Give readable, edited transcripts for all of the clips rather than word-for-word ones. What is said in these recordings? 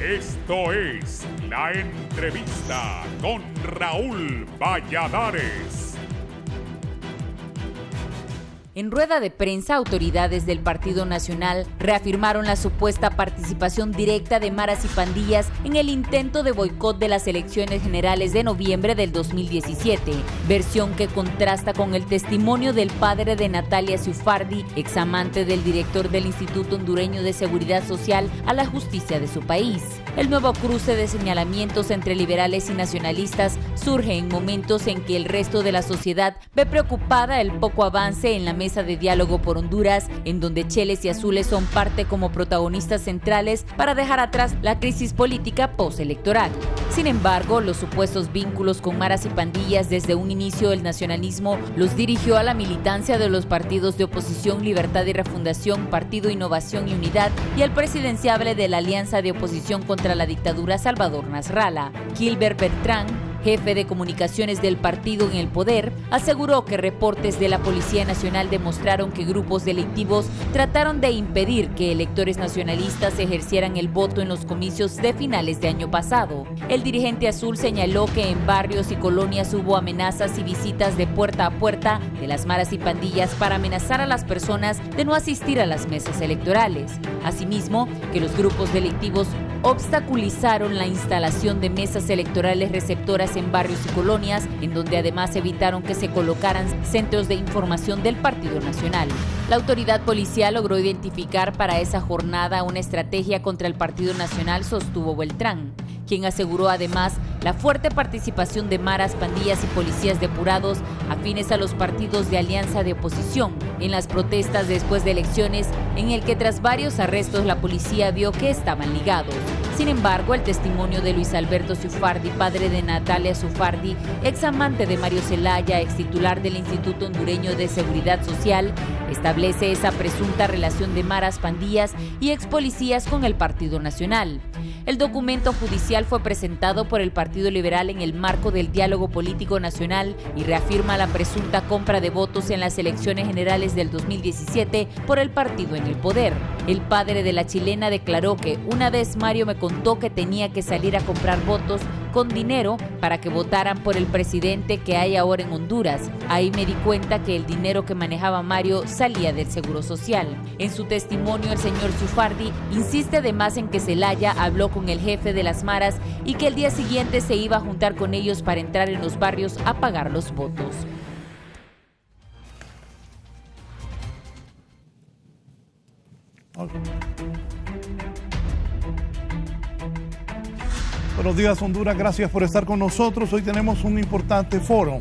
Esto es La Entrevista con Raúl Valladares. En rueda de prensa, autoridades del Partido Nacional reafirmaron la supuesta participación directa de maras y pandillas en el intento de boicot de las elecciones generales de noviembre del 2017, versión que contrasta con el testimonio del padre de Natalia Ciufardi, examante del director del Instituto Hondureño de Seguridad Social, a la justicia de su país. El nuevo cruce de señalamientos entre liberales y nacionalistas surge en momentos en que el resto de la sociedad ve preocupada el poco avance en la mesa de diálogo por Honduras, en donde cheles y azules son parte como protagonistas centrales para dejar atrás la crisis política postelectoral. Sin embargo, los supuestos vínculos con maras y pandillas desde un inicio el nacionalismo los dirigió a la militancia de los partidos de oposición Libertad y Refundación, Partido Innovación y Unidad y al presidenciable de la Alianza de Oposición contra la Dictadura Salvador Nasralla. Gilbert Bertrán, jefe de comunicaciones del partido en el poder, aseguró que reportes de la Policía Nacional demostraron que grupos delictivos trataron de impedir que electores nacionalistas ejercieran el voto en los comicios de finales de año pasado. El dirigente azul señaló que en barrios y colonias hubo amenazas y visitas de puerta a puerta de las maras y pandillas para amenazar a las personas de no asistir a las mesas electorales. Asimismo, que los grupos delictivos obstaculizaron la instalación de mesas electorales receptoras en barrios y colonias, en donde además evitaron que se colocaran centros de información del Partido Nacional. La autoridad policial logró identificar para esa jornada una estrategia contra el Partido Nacional, sostuvo Beltrán, quien aseguró además la fuerte participación de maras, pandillas y policías depurados afines a los partidos de alianza de oposición en las protestas después de elecciones, en el que tras varios arrestos la policía vio que estaban ligados. Sin embargo, el testimonio de Luis Alberto Ciufardi, padre de Natalia Ciufardi, ex amante de Mario Zelaya, ex titular del Instituto Hondureño de Seguridad Social, establece esa presunta relación de maras, pandillas y ex policías con el Partido Nacional. El documento judicial fue presentado por el Partido Liberal en el marco del diálogo político nacional y reafirma la presunta compra de votos en las elecciones generales del 2017 por el partido en el poder. El padre de la chilena declaró que una vez Mario me contó que tenía que salir a comprar votos con dinero para que votaran por el presidente que hay ahora en Honduras. Ahí me di cuenta que el dinero que manejaba Mario salía del Seguro Social. En su testimonio, el señor Ciufardi insiste además en que Zelaya habló con el jefe de las maras y que el día siguiente se iba a juntar con ellos para entrar en los barrios a pagar los votos. Buenos días, Honduras, gracias por estar con nosotros. Hoy tenemos un importante foro.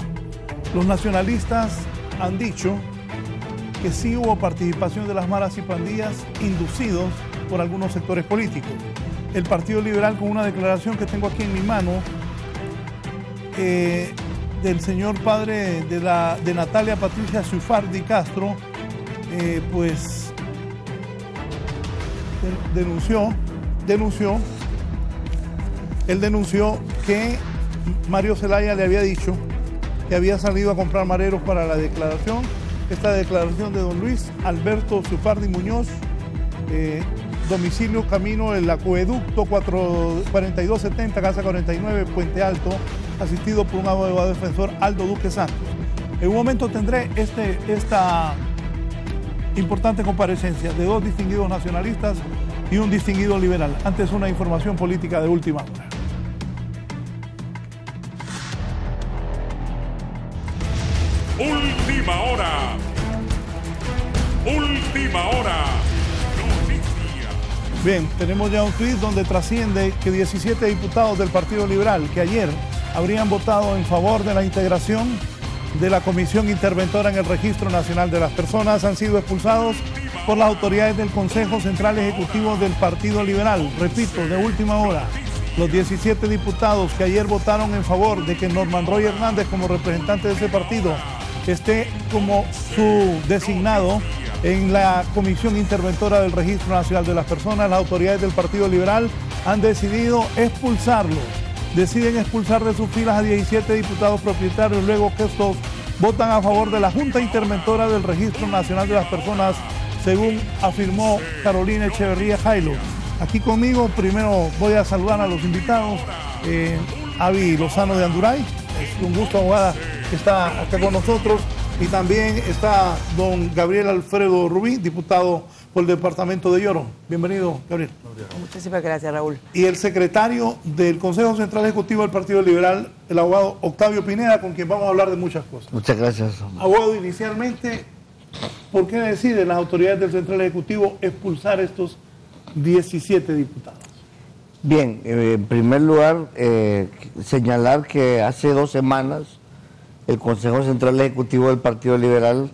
Los nacionalistas han dicho que sí hubo participación de las maras y pandillas inducidos por algunos sectores políticos. El Partido Liberal, con una declaración que tengo aquí en mi mano, del señor padre de Natalia Patricia Ciufardi Castro, pues él denunció que Mario Zelaya le había dicho que había salido a comprar mareros para la declaración. Esta declaración de don Luis Alberto Ciufardi Muñoz, domicilio Camino el Acueducto 4270, Casa 49, Puente Alto, asistido por un abogado defensor, Aldo Duque Santos. En un momento tendré esta importante comparecencia de dos distinguidos nacionalistas y un distinguido liberal. Antes, una información política de última hora. Última hora. Última hora. Noticias. Bien, tenemos ya un tuit donde trasciende que 17 diputados del Partido Liberal que ayer habrían votado en favor de la integración de la Comisión Interventora en el Registro Nacional de las Personas han sido expulsados por las autoridades del Consejo Central Ejecutivo del Partido Liberal. Repito, de última hora, los 17 diputados que ayer votaron en favor de que Norman Roy Hernández, como representante de ese partido, esté como su designado en la Comisión Interventora del Registro Nacional de las Personas, las autoridades del Partido Liberal han decidido expulsarlos. Deciden expulsar de sus filas a 17 diputados propietarios luego que estos votan a favor de la Junta Interventora del Registro Nacional de las Personas, según afirmó Carolina Echeverría Jailo. aquí conmigo. Primero voy a saludar a los invitados. Avi Lozano de Anduray, es un gusto, abogada, que está acá con nosotros. Y también está don Gabriel Alfredo Rubí, diputado por el departamento de Lloro. Bienvenido, Gabriel. Muchísimas gracias, Raúl. Y el secretario del Consejo Central Ejecutivo del Partido Liberal, el abogado Octavio Pineda, con quien vamos a hablar de muchas cosas. Muchas gracias. Abogado, inicialmente, ¿por qué deciden las autoridades del Central Ejecutivo expulsar estos 17 diputados? Bien, en primer lugar, señalar que hace 2 semanas el Consejo Central Ejecutivo del Partido Liberal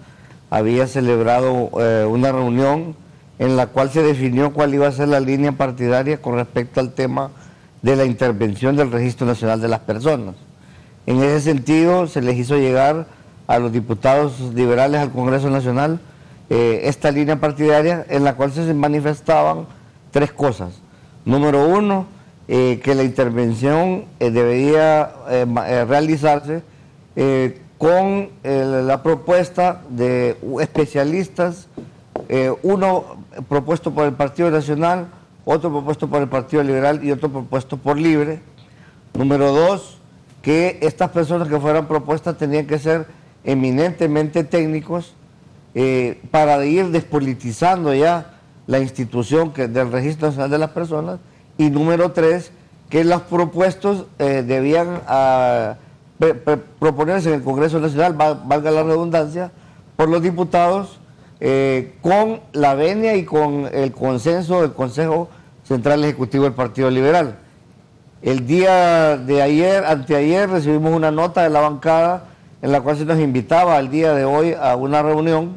había celebrado una reunión en la cual se definió cuál iba a ser la línea partidaria con respecto al tema de la intervención del Registro Nacional de las Personas. En ese sentido, se les hizo llegar a los diputados liberales al Congreso Nacional esta línea partidaria en la cual se manifestaban 3 cosas. Número 1, que la intervención debería realizarse con la propuesta de especialistas, uno propuesto por el Partido Nacional, otro propuesto por el Partido Liberal y otro propuesto por Libre. Número 2, que estas personas que fueran propuestas tenían que ser eminentemente técnicos para ir despolitizando ya la institución del Registro Nacional de las Personas. Y número 3, que los propuestos debían proponerse en el Congreso Nacional, valga la redundancia, por los diputados con la venia y con el consenso del Consejo Central Ejecutivo del Partido Liberal. El día de ayer, anteayer, recibimos una nota de la bancada en la cual se nos invitaba al día de hoy a una reunión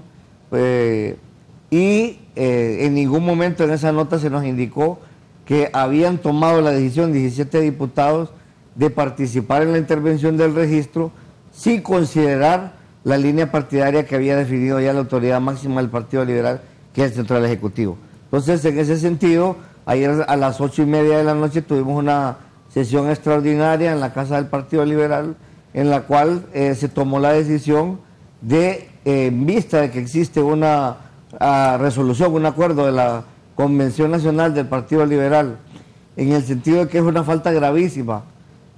y en ningún momento en esa nota se nos indicó que habían tomado la decisión 17 diputados de participar en la intervención del registro sin considerar la línea partidaria que había definido ya la autoridad máxima del Partido Liberal, que es el Central Ejecutivo. Entonces, en ese sentido, ayer a las 8:30 de la noche tuvimos una sesión extraordinaria en la Casa del Partido Liberal, en la cual se tomó la decisión de, en vista de que existe una resolución, un acuerdo de la Convención Nacional del Partido Liberal, en el sentido de que es una falta gravísima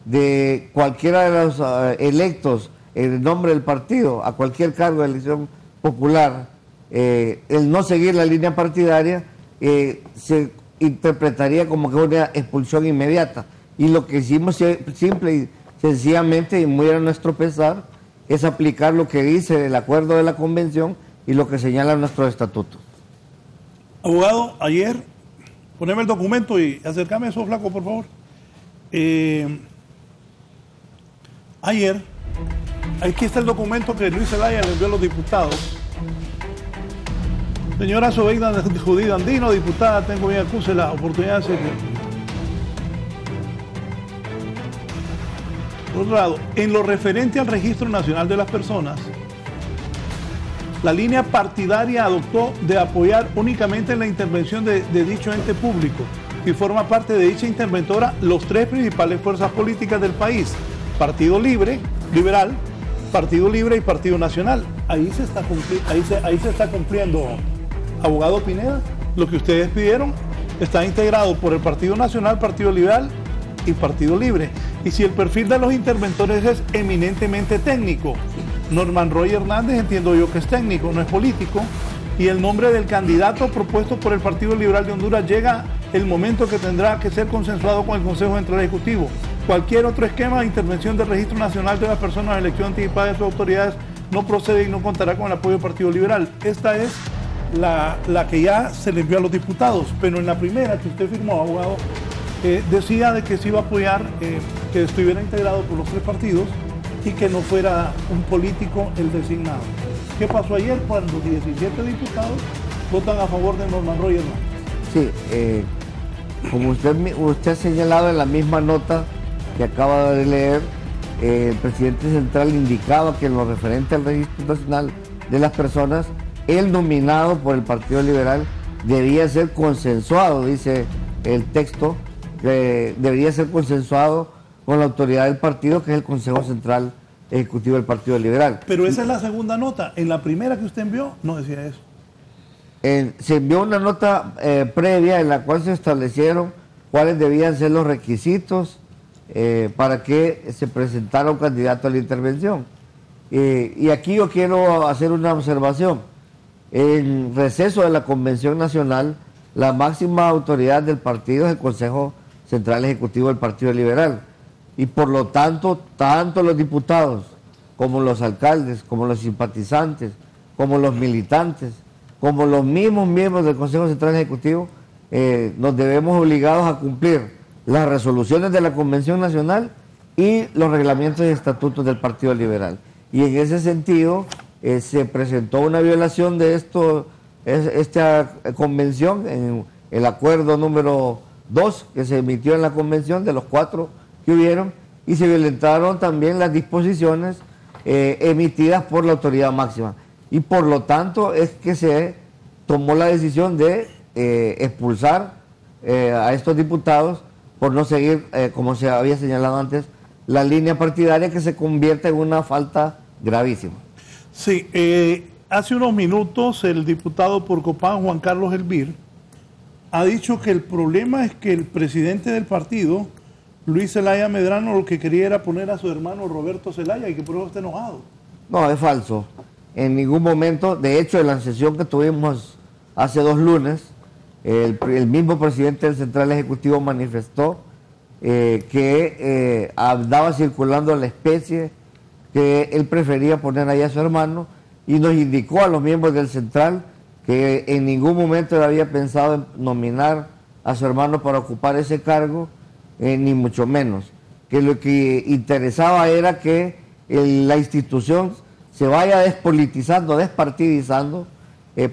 de cualquiera de los electos en nombre del partido a cualquier cargo de elección popular, el no seguir la línea partidaria se interpretaría como que una expulsión inmediata. Y lo que hicimos simple y sencillamente, y muy a nuestro pesar, es aplicar lo que dice el acuerdo de la convención y lo que señala nuestro estatuto. Abogado, ayer, poneme el documento y acércame eso, flaco, por favor. Ayer, aquí está el documento que Luis Zelaya le envió a los diputados. Señora Zobeida Judí Andino, diputada, tengo bien acuse la oportunidad de hacer. Por otro lado, en lo referente al Registro Nacional de las Personas, la línea partidaria adoptó de apoyar únicamente la intervención de dicho ente público y forma parte de dicha interventora los 3 principales fuerzas políticas del país: Partido Libre, Liberal, Partido Libre y Partido Nacional. Ahí se está cumpliendo, abogado Pineda, lo que ustedes pidieron. Está integrado por el Partido Nacional, Partido Liberal y Partido Libre. Y si el perfil de los interventores es eminentemente técnico, Norman Roy Hernández entiendo yo que es técnico, no es político, y el nombre del candidato propuesto por el Partido Liberal de Honduras llega el momento que tendrá que ser consensuado con el Consejo Central Ejecutivo. Cualquier otro esquema de intervención del Registro Nacional de las Personas en elección anticipada de sus autoridades no procede y no contará con el apoyo del Partido Liberal. Esta es la que ya se le envió a los diputados, pero en la primera que usted firmó, abogado, decía de que se iba a apoyar que estuviera integrado por los 3 partidos y que no fuera un político el designado. ¿Qué pasó ayer cuando 17 diputados votan a favor de Norman Roy Hernández? Sí, como usted ha señalado en la misma nota que acaba de leer, el presidente central indicaba que en lo referente al Registro Nacional de las Personas, el nominado por el Partido Liberal debía ser consensuado, dice el texto, que debería ser consensuado con la autoridad del partido, que es el Consejo Central Ejecutivo del Partido Liberal. Pero esa es la segunda nota. En la primera que usted envió no decía eso. se envió una nota previa en la cual se establecieron cuáles debían ser los requisitos para que se presentara un candidato a la intervención. Y aquí yo quiero hacer una observación. En receso de la Convención Nacional, la máxima autoridad del partido es el Consejo Central Ejecutivo del Partido Liberal. Y por lo tanto, tanto los diputados como los alcaldes, como los simpatizantes, como los militantes, como los mismos miembros del Consejo Central Ejecutivo, nos debemos obligados a cumplir las resoluciones de la Convención Nacional y los reglamentos y estatutos del Partido Liberal. Y en ese sentido se presentó una violación de esta convención en el acuerdo número 2 que se emitió en la convención, de los 4 que hubieron, y se violentaron también las disposiciones emitidas por la autoridad máxima. Y por lo tanto es que se tomó la decisión de expulsar a estos diputados por no seguir, como se había señalado antes, la línea partidaria, que se convierte en una falta gravísima. Sí, hace unos minutos el diputado por Copán, Juan Carlos Elvir, ha dicho que el problema es que el presidente del partido, Luis Zelaya Medrano, lo que quería era poner a su hermano Roberto Zelaya y que por eso está enojado. No, es falso. En ningún momento, de hecho, en la sesión que tuvimos hace 2 lunes, el mismo presidente del Central Ejecutivo manifestó que andaba circulando la especie que él prefería poner ahí a su hermano, y nos indicó a los miembros del Central que en ningún momento él había pensado en nominar a su hermano para ocupar ese cargo, ni mucho menos. Que lo que interesaba era que la institución se vaya despolitizando, despartidizando,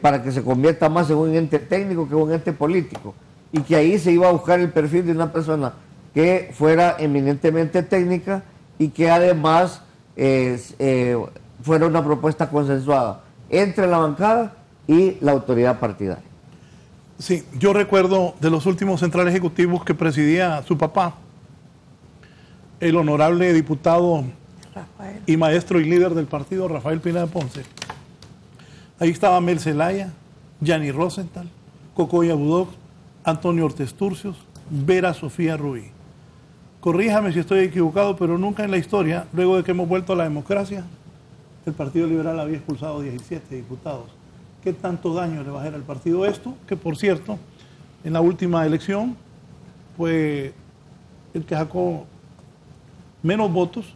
para que se convierta más en un ente técnico que un ente político, y que ahí se iba a buscar el perfil de una persona que fuera eminentemente técnica y que además fuera una propuesta consensuada entre la bancada y la autoridad partidaria. Sí, yo recuerdo de los últimos centrales ejecutivos que presidía su papá, el honorable diputado Rafael. y maestro y líder del partido, Rafael Pineda Ponce. Ahí estaba Mel Zelaya, Gianni Rosenthal, Cocoya Budok, Antonio Ortiz Turcios, Vera Sofía Rubí. Corríjame si estoy equivocado, pero nunca en la historia, luego de que hemos vuelto a la democracia, el Partido Liberal había expulsado 17 diputados. ¿Qué tanto daño le va a hacer al partido esto? Que, por cierto, en la última elección fue el que sacó menos votos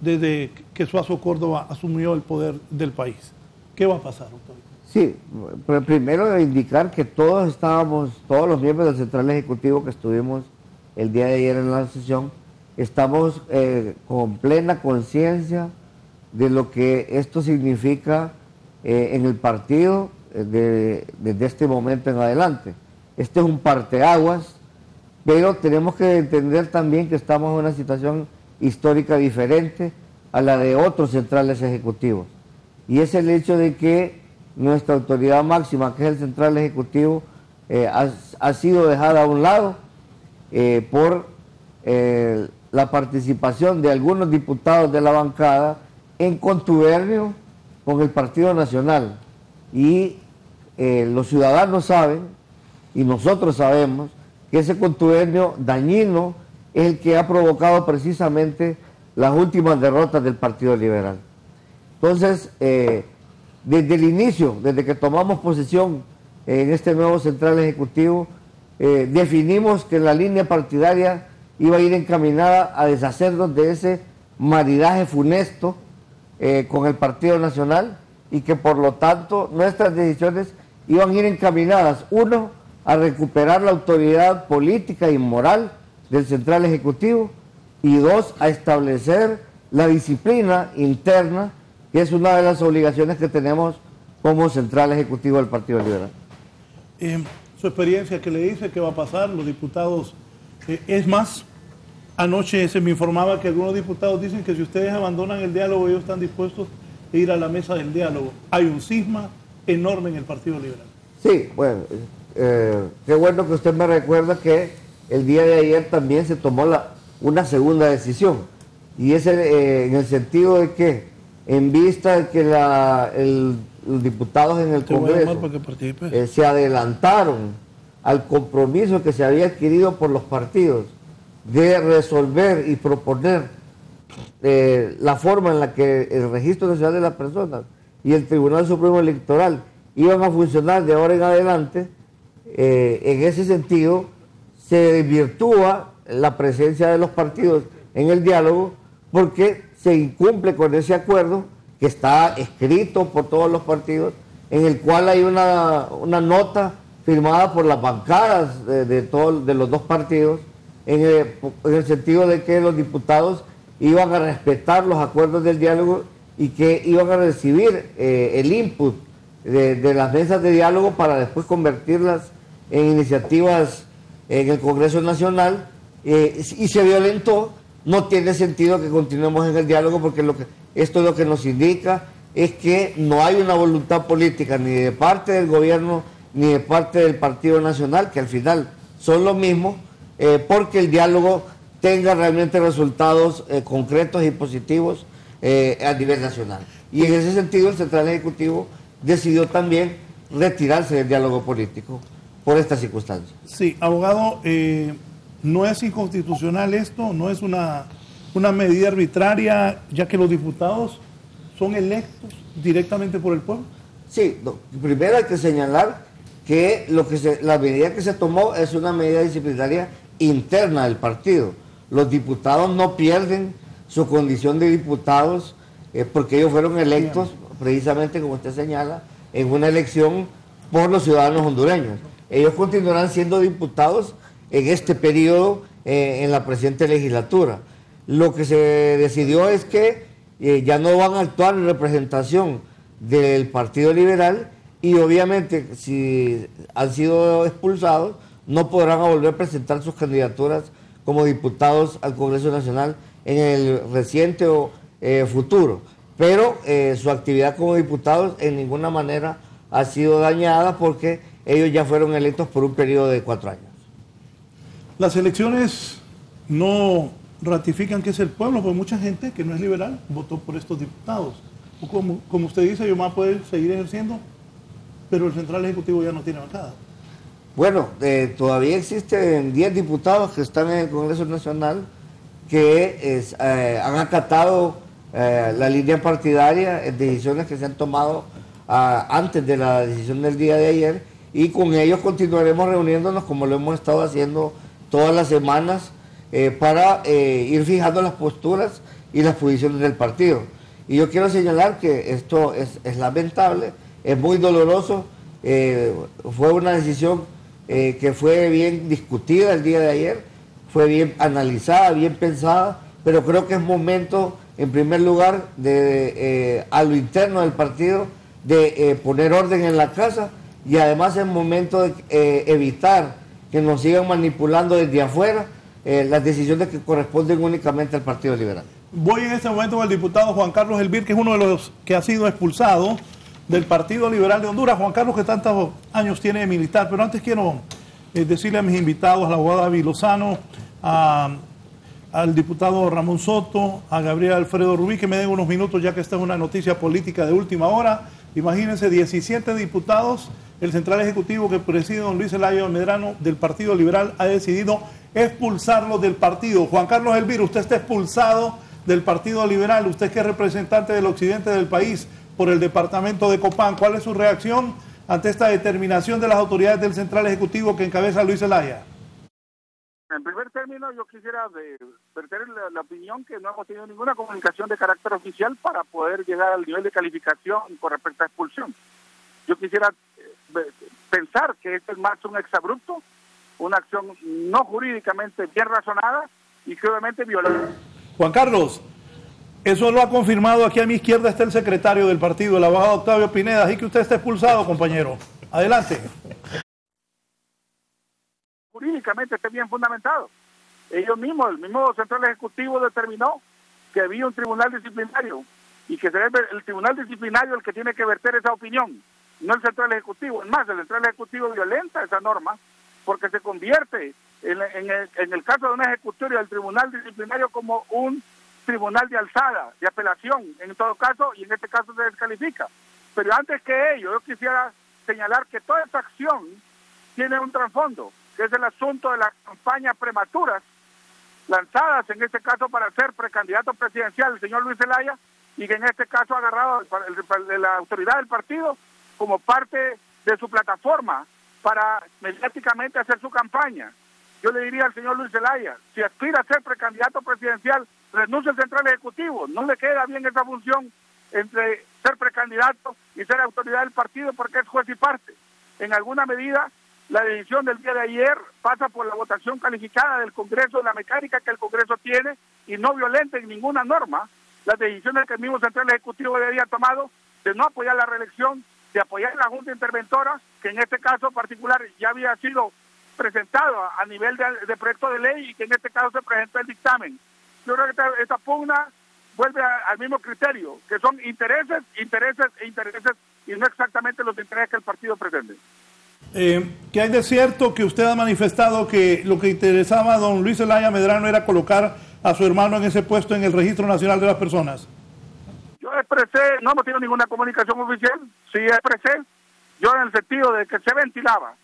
desde que Suazo Córdoba asumió el poder del país. ¿Qué va a pasar, doctor? Sí, pero primero indicar que todos los miembros del Central Ejecutivo que estuvimos el día de ayer en la sesión, estamos con plena conciencia de lo que esto significa en el partido desde este momento en adelante. Este es un parteaguas, pero tenemos que entender también que estamos en una situación histórica diferente a la de otros centrales ejecutivos. Y es el hecho de que nuestra autoridad máxima, que es el Central Ejecutivo, ha sido dejada a un lado por la participación de algunos diputados de la bancada en contubernio con el Partido Nacional. Y los ciudadanos saben, y nosotros sabemos, que ese contubernio dañino es el que ha provocado precisamente las últimas derrotas del Partido Liberal. Entonces, desde el inicio, desde que tomamos posesión en este nuevo Central Ejecutivo, definimos que la línea partidaria iba a ir encaminada a deshacernos de ese maridaje funesto con el Partido Nacional, y que por lo tanto nuestras decisiones iban a ir encaminadas, uno, a recuperar la autoridad política y moral del Central Ejecutivo, y dos, a establecer la disciplina interna, que es una de las obligaciones que tenemos como Central Ejecutivo del Partido Liberal. Su experiencia, ¿qué le dice? ¿Qué va a pasar? Los diputados, es más, anoche se me informaba que algunos diputados dicen que si ustedes abandonan el diálogo, ellos están dispuestos a ir a la mesa del diálogo. Hay un cisma enorme en el Partido Liberal. Sí, bueno, qué bueno que usted me recuerda que el día de ayer también se tomó una segunda decisión, y es en el sentido de que, en vista de que los diputados en el Congreso se adelantaron al compromiso que se había adquirido por los partidos de resolver y proponer la forma en la que el Registro Nacional de las Personas y el Tribunal Supremo Electoral iban a funcionar de ahora en adelante, en ese sentido se desvirtúa la presencia de los partidos en el diálogo, porque se incumple con ese acuerdo que está escrito por todos los partidos, en el cual hay una nota firmada por las bancadas de los dos partidos, en el sentido de que los diputados iban a respetar los acuerdos del diálogo y que iban a recibir el input de las mesas de diálogo para después convertirlas en iniciativas en el Congreso Nacional, y se violentó. No tiene sentido que continuemos en el diálogo, porque esto lo que nos indica es que no hay una voluntad política ni de parte del gobierno ni de parte del Partido Nacional, que al final son lo mismo, porque el diálogo tenga realmente resultados concretos y positivos a nivel nacional. Y en ese sentido el Central Ejecutivo decidió también retirarse del diálogo político por esta circunstancia. Sí, abogado, no es inconstitucional esto, no es una medida arbitraria, ya que los diputados son electos directamente por el pueblo. Sí, primero hay que señalar que la medida que se tomó es una medida disciplinaria interna del partido. Los diputados no pierden su condición de diputados porque ellos fueron electos, precisamente como usted señala, en una elección por los ciudadanos hondureños. Ellos continuarán siendo diputados en este periodo en la presente legislatura. Lo que se decidió es que ya no van a actuar en representación del Partido Liberal, y obviamente si han sido expulsados no podrán volver a presentar sus candidaturas como diputados al Congreso Nacional en el reciente o futuro. Pero su actividad como diputados en ninguna manera ha sido dañada, porque ellos ya fueron electos por un periodo de 4 años. Las elecciones no ratifican que es el pueblo, porque mucha gente que no es liberal votó por estos diputados. O como usted dice, Yomar puede seguir ejerciendo, pero el Central Ejecutivo ya no tiene bancada. Bueno, todavía existen 10 diputados que están en el Congreso Nacional que han acatado la línea partidaria en decisiones que se han tomado antes de la decisión del día de ayer, y con ellos continuaremos reuniéndonos como lo hemos estado haciendo todas las semanas para ir fijando las posturas y las posiciones del partido. Y yo quiero señalar que esto es lamentable, es muy doloroso, fue una decisión que fue bien discutida el día de ayer, fue bien analizada, bien pensada, pero creo que es momento, en primer lugar, a lo interno del partido, de poner orden en la casa, y además es momento de evitar que nos sigan manipulando desde afuera las decisiones que corresponden únicamente al Partido Liberal. Voy en este momento con el diputado Juan Carlos Elvir, que es uno de los que ha sido expulsado del Partido Liberal de Honduras. Juan Carlos, que tantos años tiene de militar, pero antes quiero decirle a mis invitados, a la abogada Vilozano, al diputado Ramón Soto, a Gabriel Alfredo Rubí, que me den unos minutos, ya que esta es una noticia política de última hora. Imagínense, 17 diputados, el Central Ejecutivo que preside don Luis Zelaya Medrano del Partido Liberal ha decidido expulsarlos del partido. Juan Carlos Elvir, usted está expulsado del Partido Liberal, usted que es representante del occidente del país por el departamento de Copán. ¿Cuál es su reacción ante esta determinación de las autoridades del Central Ejecutivo que encabeza Luis Zelaya? En primer término, yo quisiera verter la opinión que no hemos tenido ninguna comunicación de carácter oficial para poder llegar al nivel de calificación con respecto a expulsión. Yo quisiera pensar que este es más un exabrupto, una acción no jurídicamente bien razonada y que obviamente violenta. Juan Carlos, eso lo ha confirmado. Aquí a mi izquierda está el secretario del partido, el abogado Octavio Pineda, así que usted está expulsado, compañero. Adelante. Jurídicamente esté bien fundamentado. Ellos mismos, el mismo Central Ejecutivo determinó que había un tribunal disciplinario y que será el tribunal disciplinario el que tiene que verter esa opinión, no el Central Ejecutivo. Es más, el Central Ejecutivo violenta esa norma porque se convierte en el caso de una ejecutoria del tribunal disciplinario como un tribunal de alzada, de apelación, en todo caso, y en este caso se descalifica. Pero antes que ello, yo quisiera señalar que toda esta acción tiene un trasfondo, que es el asunto de las campañas prematuras lanzadas, en este caso para ser precandidato presidencial el señor Luis Zelaya, y que en este caso ha agarrado de la autoridad del partido como parte de su plataforma para mediáticamente hacer su campaña. Yo le diría al señor Luis Zelaya, si aspira a ser precandidato presidencial, renuncie al Central Ejecutivo, no le queda bien esa función entre ser precandidato y ser autoridad del partido, porque es juez y parte. En alguna medida, la decisión del día de ayer pasa por la votación calificada del Congreso, la mecánica que el Congreso tiene, y no violenta en ninguna norma las decisiones que el mismo Central Ejecutivo había tomado de no apoyar la reelección, de apoyar la Junta Interventora, que en este caso particular ya había sido presentado a nivel de proyecto de ley, y que en este caso se presentó el dictamen. Yo creo que esta pugna vuelve al mismo criterio, que son intereses, y no exactamente los intereses que el partido pretende. ¿Qué hay de cierto que usted ha manifestado que lo que interesaba a don Luis Zelaya Medrano era colocar a su hermano en ese puesto en el Registro Nacional de las Personas? Yo expresé, no hemos tenido ninguna comunicación oficial, sí expresé, yo en el sentido de que se ventilaba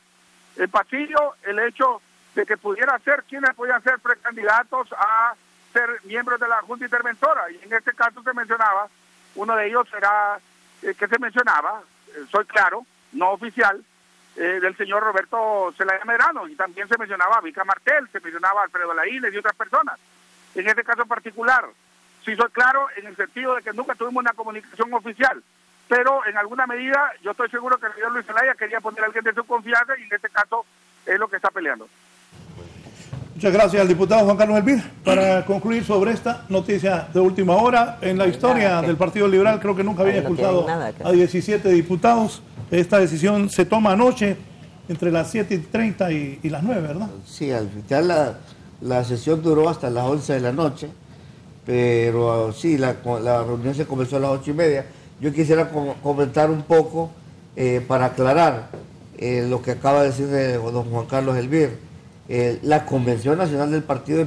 el pasillo, el hecho de que pudiera ser quienes podían ser precandidatos a ser miembros de la Junta Interventora, y en este caso se mencionaba, uno de ellos era, que se mencionaba, soy claro, no oficial, del señor Roberto Zelaya Medrano, y también se mencionaba a Vica Martel, se mencionaba a Alfredo Laínez y otras personas. En este caso particular, sí soy claro en el sentido de que nunca tuvimos una comunicación oficial, pero en alguna medida yo estoy seguro que el señor Luis Zelaya quería poner a alguien de su confianza, y en este caso es lo que está peleando. Muchas gracias al diputado Juan Carlos Elvir. Para concluir sobre esta noticia de última hora, en la historia del Partido Liberal creo que nunca había expulsado a 17 diputados. Esta decisión se toma anoche entre las 7:30 y las 9, ¿verdad? Sí, al final la sesión duró hasta las 11 de la noche, pero sí, la reunión se comenzó a las 8:30. Yo quisiera comentar un poco para aclarar lo que acaba de decir don Juan Carlos Elvir. La Convención Nacional del Partido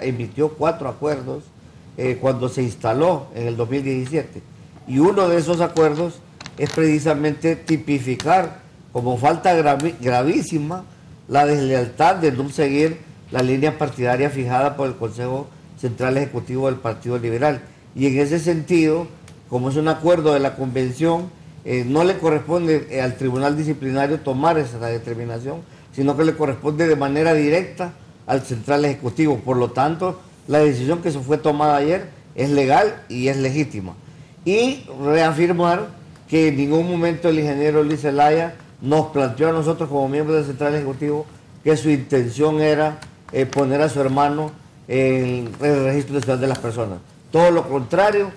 emitió 4 acuerdos cuando se instaló en el 2017, y uno de esos acuerdos es precisamente tipificar como falta gravísima la deslealtad de no seguir la línea partidaria fijada por el Consejo Central Ejecutivo del Partido Liberal. Y en ese sentido, como es un acuerdo de la Convención, no le corresponde al Tribunal Disciplinario tomar esa determinación, sino que le corresponde de manera directa al Central Ejecutivo. Por lo tanto, la decisión que se fue tomada ayer es legal y es legítima. Y reafirmar que en ningún momento el ingeniero Luis Zelaya nos planteó a nosotros como miembros del Central Ejecutivo que su intención era poner a su hermano en el Registro Nacional de las Personas. Todo lo contrario,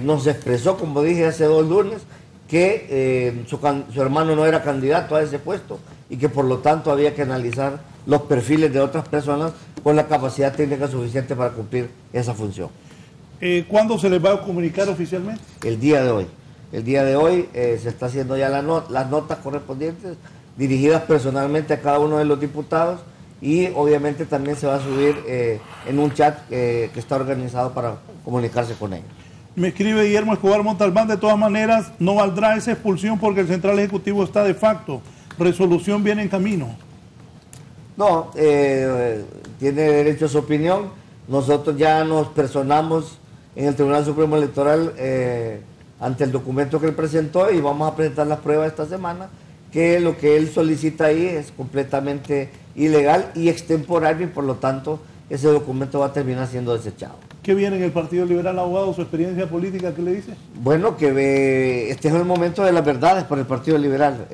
nos expresó, como dije hace 2 lunes, que su hermano no era candidato a ese puesto, y que por lo tanto había que analizar los perfiles de otras personas con la capacidad técnica suficiente para cumplir esa función. ¿Cuándo se les va a comunicar oficialmente? El día de hoy. El día de hoy se está haciendo ya las notas correspondientes, dirigidas personalmente a cada uno de los diputados, y obviamente también se va a subir en un chat que está organizado para comunicarse con ellos. Me escribe Guillermo Escobar Montalbán: de todas maneras no valdrá esa expulsión porque el Central Ejecutivo está de facto. Resolución viene en camino. No, tiene derecho a su opinión. Nosotros ya nos personamos en el Tribunal Supremo Electoral ante el documento que él presentó, y vamos a presentar las pruebas esta semana, que lo que él solicita ahí es completamente ilegal y extemporáneo, y por lo tanto ese documento va a terminar siendo desechado. ¿Qué viene en el Partido Liberal, abogado? ¿Su experiencia política qué le dice? Bueno, que este es el momento de las verdades para el Partido Liberal.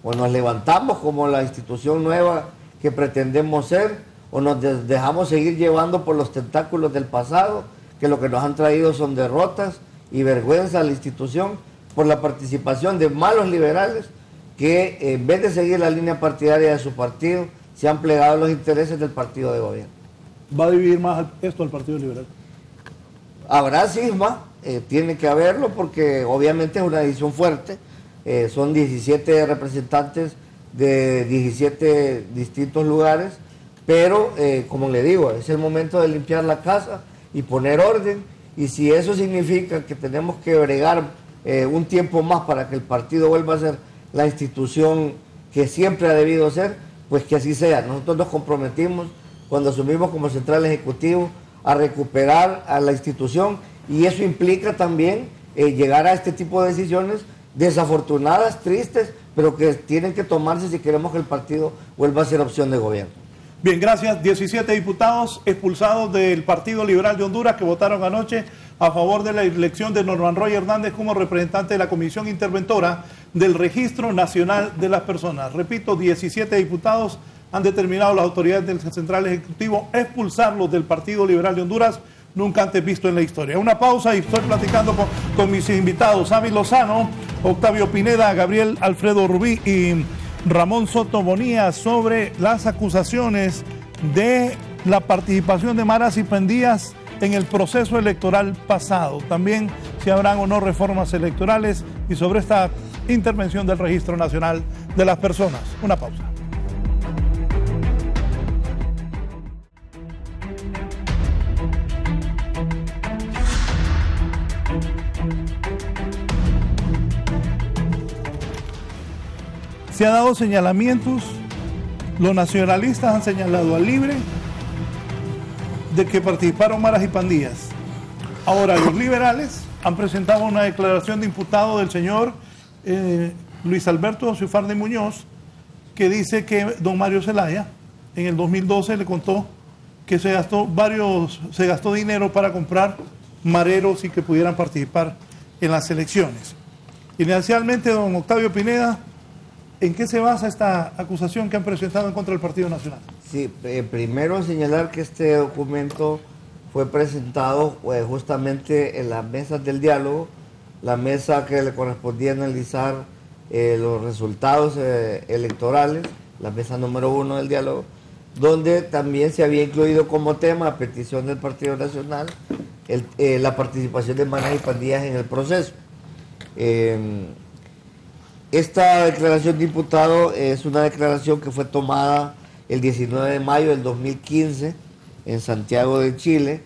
O nos levantamos como la institución nueva que pretendemos ser, o nos dejamos seguir llevando por los tentáculos del pasado, que lo que nos han traído son derrotas y vergüenza a la institución por la participación de malos liberales que, en vez de seguir la línea partidaria de su partido, se han plegado a los intereses del partido de gobierno. ¿Va a dividir más esto al Partido Liberal? Habrá cisma, tiene que haberlo, porque obviamente es una decisión fuerte. Son 17 representantes de 17 distintos lugares, pero como le digo, es el momento de limpiar la casa y poner orden, y si eso significa que tenemos que bregar un tiempo más para que el partido vuelva a ser la institución que siempre ha debido ser, pues que así sea. Nosotros nos comprometimos cuando asumimos como central ejecutivo a recuperar a la institución, y eso implica también llegar a este tipo de decisiones desafortunadas, tristes, pero que tienen que tomarse si queremos que el partido vuelva a ser opción de gobierno. Bien, gracias. 17 diputados expulsados del Partido Liberal de Honduras que votaron anoche a favor de la elección de Norman Roy Hernández como representante de la Comisión Interventora del Registro Nacional de las Personas. Repito, 17 diputados han determinado las autoridades del Central Ejecutivo expulsarlos del Partido Liberal de Honduras, nunca antes visto en la historia. Una pausa y estoy platicando con mis invitados, Avi Lozano, Octavio Pineda, Gabriel Alfredo Rubí y Ramón Soto Bonilla, sobre las acusaciones de la participación de maras y pandillas en el proceso electoral pasado. También si habrán o no reformas electorales y sobre esta intervención del Registro Nacional de las Personas. Una pausa. Se han dado señalamientos, los nacionalistas han señalado al Libre de que participaron maras y pandillas. Ahora los liberales han presentado una declaración de imputado del señor Luis Alberto Ciufardi Muñoz, que dice que don Mario Zelaya en el 2012 le contó que se gastó dinero para comprar mareros y que pudieran participar en las elecciones. Inicialmente, don Octavio Pineda, ¿en qué se basa esta acusación que han presentado en contra del Partido Nacional? Sí, primero señalar que este documento fue presentado justamente en las mesas del diálogo, la mesa que le correspondía analizar los resultados electorales, la mesa número 1 del diálogo, donde también se había incluido como tema, a petición del Partido Nacional, la participación de maras y pandillas en el proceso. Esta declaración de imputado es una declaración que fue tomada el 19 de mayo del 2015 en Santiago de Chile,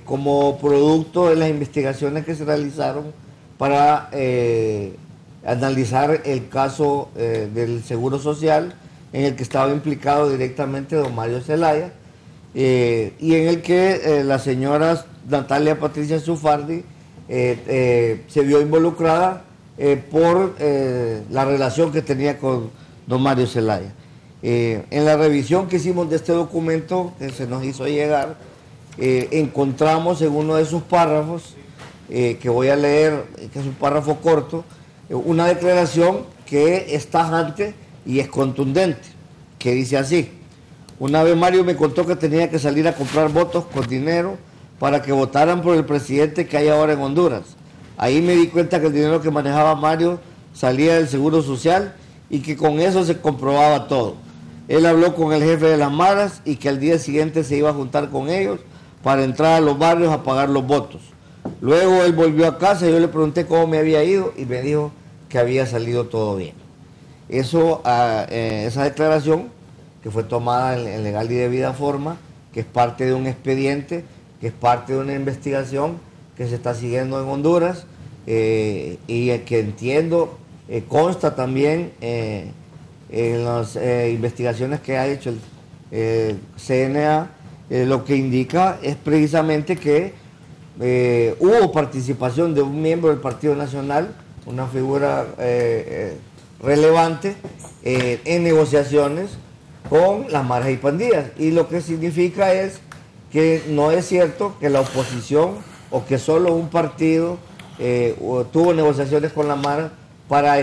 como producto de las investigaciones que se realizaron para analizar el caso del Seguro Social, en el que estaba implicado directamente don Mario Zelaya, y en el que la señora Natalia Patricia Ciufardi se vio involucrada por la relación que tenía con don Mario Zelaya. En la revisión que hicimos de este documento que se nos hizo llegar, encontramos en uno de sus párrafos, que voy a leer, que es un párrafo corto, una declaración que es tajante y es contundente, que dice así: una vez Mario me contó que tenía que salir a comprar votos con dinero para que votaran por el presidente que hay ahora en Honduras. Ahí me di cuenta que el dinero que manejaba Mario salía del Seguro Social y que con eso se comprobaba todo. Él habló con el jefe de las maras y que al día siguiente se iba a juntar con ellos para entrar a los barrios a pagar los votos. Luego él volvió a casa y yo le pregunté cómo me había ido y me dijo que había salido todo bien. Esa declaración, que fue tomada en legal y debida forma, que es parte de un expediente, que es parte de una investigación que se está siguiendo en Honduras, y que entiendo consta también en las investigaciones que ha hecho el CNA, lo que indica es precisamente que hubo participación de un miembro del Partido Nacional, una figura relevante, en negociaciones con las maras y pandillas, y lo que significa es que no es cierto que la oposición o que solo un partido tuvo negociaciones con la Mara para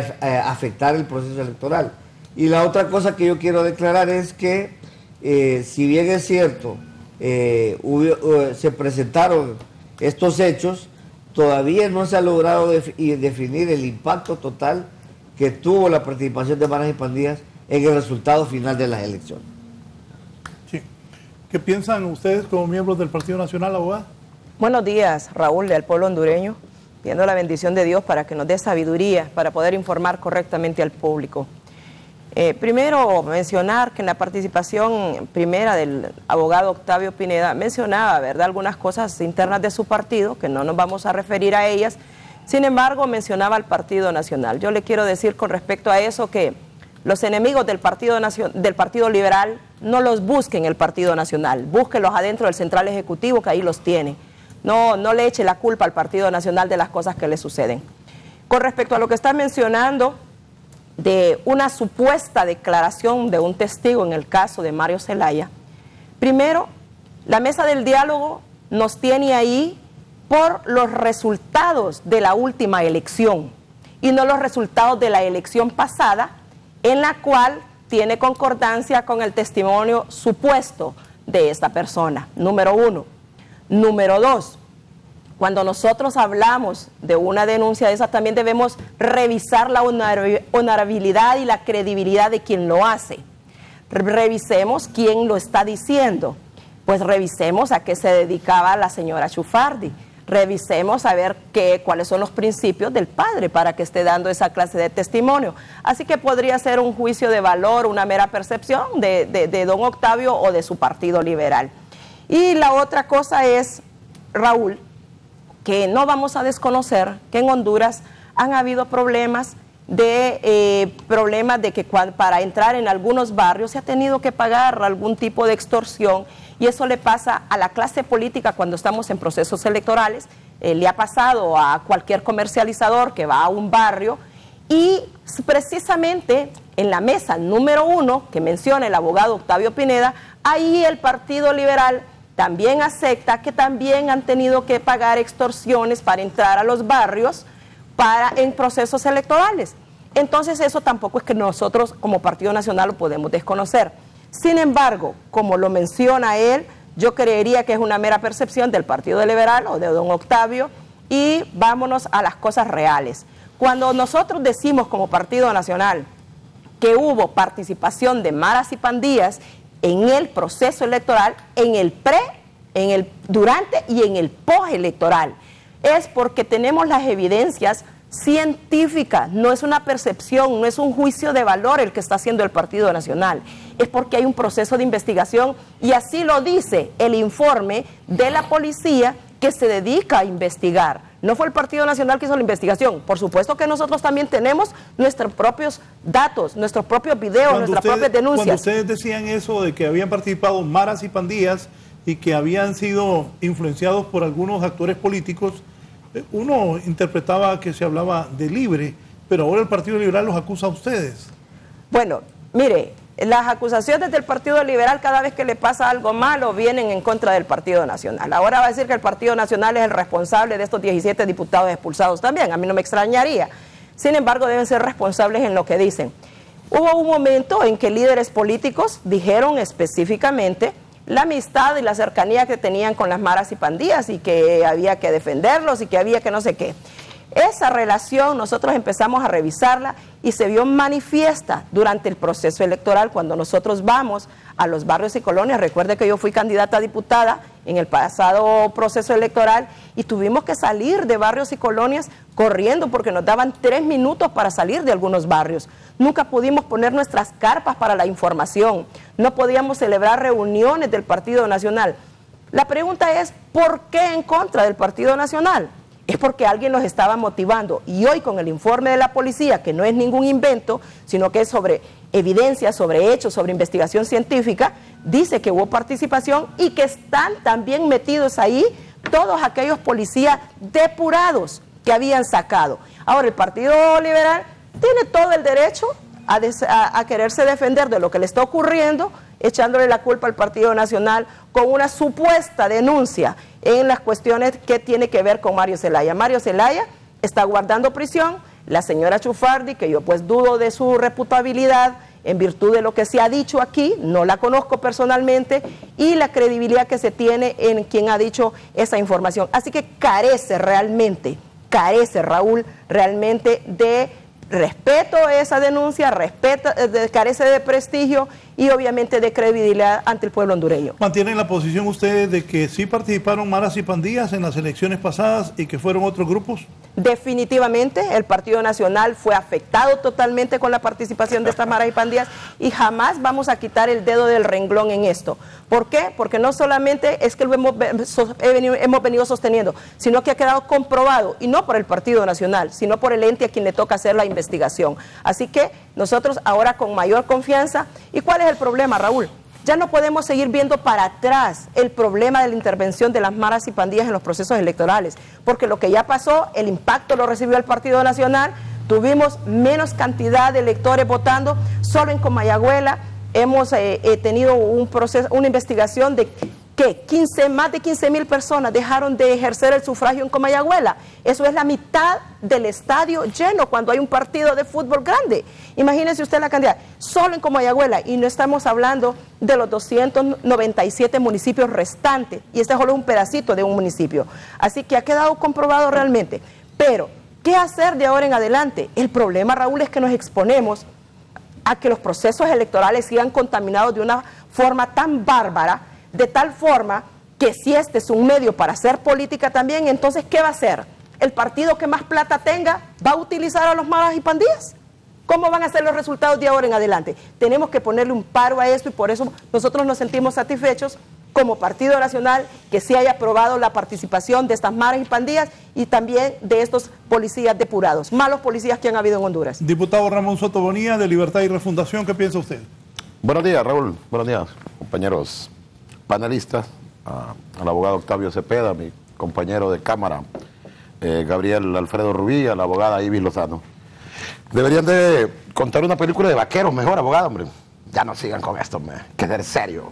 afectar el proceso electoral. Y la otra cosa que yo quiero declarar es que, si bien es cierto, se presentaron estos hechos, todavía no se ha logrado definir el impacto total que tuvo la participación de maras y pandillas en el resultado final de las elecciones. Sí. ¿Qué piensan ustedes como miembros del Partido Nacional, abogada? Buenos días, Raúl, del pueblo hondureño, pidiendo la bendición de Dios para que nos dé sabiduría para poder informar correctamente al público. Primero, mencionar que en la participación primera del abogado Octavio Pineda mencionaba, ¿verdad?, algunas cosas internas de su partido, que no nos vamos a referir a ellas, Sin embargo, mencionaba al Partido Nacional. Yo le quiero decir con respecto a eso que los enemigos del Partido Liberal no los busquen el Partido Nacional, búsquenlos adentro del Central Ejecutivo, que ahí los tiene. No le eche la culpa al Partido Nacional de las cosas que le suceden. Con respecto a lo que está mencionando de una supuesta declaración de un testigo en el caso de Mario Zelaya, primero, la mesa del diálogo nos tiene ahí por los resultados de la última elección y no los resultados de la elección pasada, en la cual tiene concordancia con el testimonio supuesto de esta persona, número uno. Número dos, cuando nosotros hablamos de una denuncia de esa, también debemos revisar la honorabilidad y la credibilidad de quien lo hace. Revisemos quién lo está diciendo. Pues revisemos a qué se dedicaba la señora Chufardi. Revisemos a ver cuáles son los principios del padre para que esté dando esa clase de testimonio. Así que podría ser un juicio de valor, una mera percepción de don Octavio o de su Partido Liberal. Y la otra cosa es, Raúl, que no vamos a desconocer que en Honduras han habido problemas de que para entrar en algunos barrios se ha tenido que pagar algún tipo de extorsión, y eso le pasa a la clase política cuando estamos en procesos electorales, le ha pasado a cualquier comercializador que va a un barrio, y precisamente en la mesa número 1 que menciona el abogado Octavio Pineda, ahí el Partido Liberal también acepta que también han tenido que pagar extorsiones para entrar a los barrios en procesos electorales. Entonces eso tampoco es que nosotros como Partido Nacional lo podemos desconocer. Sin embargo, como lo menciona él, yo creería que es una mera percepción del Partido Liberal o de don Octavio, y vámonos a las cosas reales. Cuando nosotros decimos como Partido Nacional que hubo participación de maras y pandillas en el proceso electoral, en el durante y en el postelectoral, es porque tenemos las evidencias científicas, no es una percepción, no es un juicio de valor el que está haciendo el Partido Nacional, es porque hay un proceso de investigación, y así lo dice el informe de la policía que se dedica a investigar. No fue el Partido Nacional que hizo la investigación. Por supuesto que nosotros también tenemos nuestros propios datos, nuestros propios videos, nuestras propias denuncias. Cuando ustedes decían eso de que habían participado maras y pandillas y que habían sido influenciados por algunos actores políticos, uno interpretaba que se hablaba de libre, pero ahora el Partido Liberal los acusa a ustedes. Bueno, mire, las acusaciones del Partido Liberal cada vez que le pasa algo malo vienen en contra del Partido Nacional. Ahora va a decir que el Partido Nacional es el responsable de estos 17 diputados expulsados también, a mí no me extrañaría. Sin embargo, deben ser responsables en lo que dicen. Hubo un momento en que líderes políticos dijeron específicamente la amistad y la cercanía que tenían con las maras y pandillas, y que había que defenderlos y que había que no sé qué. Esa relación nosotros empezamos a revisarla y se vio manifiesta durante el proceso electoral cuando nosotros vamos a los barrios y colonias. Recuerde que yo fui candidata a diputada en el pasado proceso electoral y tuvimos que salir de barrios y colonias corriendo porque nos daban 3 minutos para salir de algunos barrios. Nunca pudimos poner nuestras carpas para la información, no podíamos celebrar reuniones del Partido Nacional. La pregunta es, ¿por qué en contra del Partido Nacional? Es porque alguien los estaba motivando, y hoy con el informe de la policía, que no es ningún invento, sino que es sobre evidencia, sobre hechos, sobre investigación científica, dice que hubo participación y que están también metidos ahí todos aquellos policías depurados que habían sacado. Ahora, el Partido Liberal tiene todo el derecho a quererse defender de lo que le está ocurriendo, echándole la culpa al Partido Nacional con una supuesta denuncia en las cuestiones que tiene que ver con Mario Zelaya. Mario Zelaya está guardando prisión, la señora Chufardi, que yo pues dudo de su reputabilidad en virtud de lo que se ha dicho aquí, no la conozco personalmente, y la credibilidad que se tiene en quien ha dicho esa información. Así que carece, Raúl, realmente de respeto esa denuncia, carece de prestigio y obviamente de credibilidad ante el pueblo hondureño. ¿Mantienen la posición ustedes de que sí participaron maras y pandillas en las elecciones pasadas y que fueron otros grupos? Definitivamente, el Partido Nacional fue afectado totalmente con la participación de estas maras y pandillas y jamás vamos a quitar el dedo del renglón en esto. ¿Por qué? Porque no solamente es que lo hemos venido sosteniendo, sino que ha quedado comprobado, y no por el Partido Nacional, sino por el ente a quien le toca hacer la investigación. Así que nosotros ahora con mayor confianza. ¿Y cuál es el problema, Raúl? Ya no podemos seguir viendo para atrás el problema de la intervención de las maras y pandillas en los procesos electorales, porque lo que ya pasó, el impacto lo recibió el Partido Nacional, tuvimos menos cantidad de electores votando, solo en Comayagüela hemos tenido una investigación de que más de 15,000 personas dejaron de ejercer el sufragio en Comayagüela. Eso es la mitad del estadio lleno cuando hay un partido de fútbol grande. Imagínense usted la cantidad, solo en Comayagüela, y no estamos hablando de los 297 municipios restantes, y este solo es un pedacito de un municipio. Así que ha quedado comprobado realmente. Pero, ¿qué hacer de ahora en adelante? El problema, Raúl, es que nos exponemos a que los procesos electorales sigan contaminados de una forma tan bárbara, de tal forma que si este es un medio para hacer política también, entonces ¿qué va a hacer? ¿El partido que más plata tenga va a utilizar a los maras y pandillas? ¿Cómo van a ser los resultados de ahora en adelante? Tenemos que ponerle un paro a esto y por eso nosotros nos sentimos satisfechos como Partido Nacional que se haya aprobado la participación de estas maras y pandillas y también de estos policías depurados, malos policías que han habido en Honduras. Diputado Ramón Soto Bonilla, de Libertad y Refundación, ¿qué piensa usted? Buenos días, Raúl. Buenos días, compañeros panelistas, al abogado Octavio Cepeda, mi compañero de cámara, Gabriel Alfredo Rubí, a la abogada Ibis Lozano. Deberían de contar una película de vaqueros mejor, abogado, hombre. Ya no sigan con esto, hombre. Que ser serio.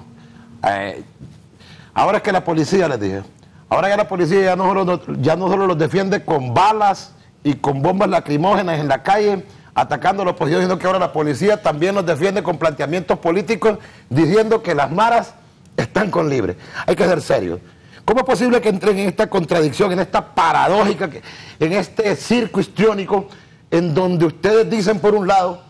Ahora es que la policía, les dije, ahora ya la policía ya no solo los defiende con balas y con bombas lacrimógenas en la calle, atacando a la oposición, sino que ahora la policía también los defiende con planteamientos políticos, diciendo que las maras están con libre. Hay que ser serios. ¿Cómo es posible que entren en esta contradicción, en esta paradójica, en este circo histriónico, en donde ustedes dicen por un lado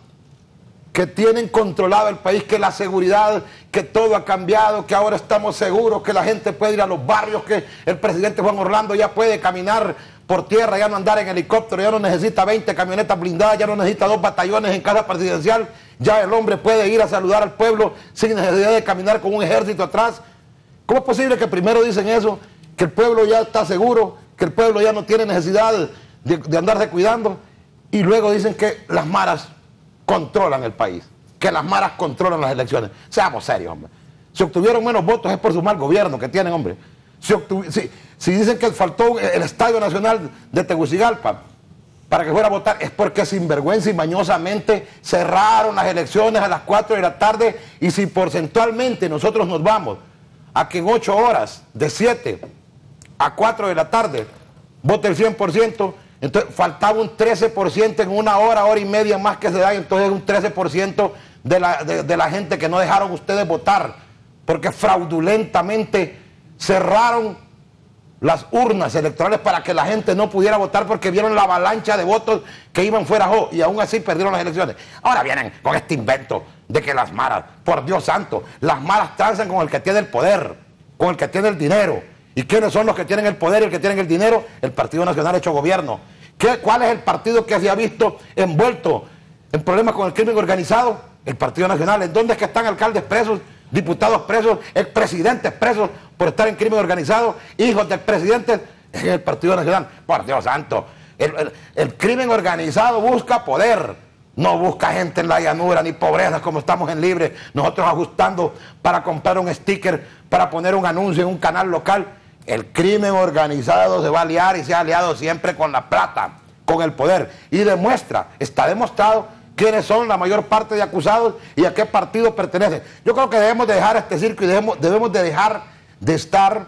que tienen controlado el país, que la seguridad, que todo ha cambiado, que ahora estamos seguros, que la gente puede ir a los barrios, que el presidente Juan Orlando ya puede caminar por tierra, ya no andar en helicóptero, ya no necesita 20 camionetas blindadas, ya no necesita 2 batallones en casa presidencial, ya el hombre puede ir a saludar al pueblo sin necesidad de caminar con un ejército atrás? ¿Cómo es posible que primero dicen eso, que el pueblo ya está seguro, que el pueblo ya no tiene necesidad de andarse cuidando, y luego dicen que las maras controlan el país, que las maras controlan las elecciones? Seamos serios, hombre. Si obtuvieron menos votos es por su mal gobierno que tienen, hombre. Si dicen que faltó el Estadio Nacional de Tegucigalpa para que fuera a votar, es porque sinvergüenza y mañosamente cerraron las elecciones a las 4 de la tarde, y si porcentualmente nosotros nos vamos a que en 8 horas, de 7 a 4 de la tarde, vote el 100%, entonces faltaba un 13% en una hora, hora y media más que se da, y entonces un 13% de la gente que no dejaron ustedes votar, porque fraudulentamente cerraron las urnas electorales para que la gente no pudiera votar, porque vieron la avalancha de votos que iban fuera y aún así perdieron las elecciones. Ahora vienen con este invento de que las maras, por Dios santo, las maras transan con el que tiene el poder, con el que tiene el dinero. ¿Y quiénes son los que tienen el poder y el que tienen el dinero? El Partido Nacional hecho gobierno. ¿Cuál es el partido que se ha visto envuelto en problemas con el crimen organizado? El Partido Nacional. ¿En dónde es que están alcaldes presos, diputados presos, expresidentes presos por estar en crimen organizado, hijos del presidente? En el Partido Nacional. Por Dios santo, el crimen organizado busca poder, no busca gente en la llanura ni pobreza como estamos en Libre, nosotros ajustando para comprar un sticker, para poner un anuncio en un canal local. El crimen organizado se va a aliar y se ha aliado siempre con la plata, con el poder, y está demostrado quiénes son la mayor parte de acusados y a qué partido pertenecen. Yo creo que debemos de dejar este circo y debemos de dejar de estar,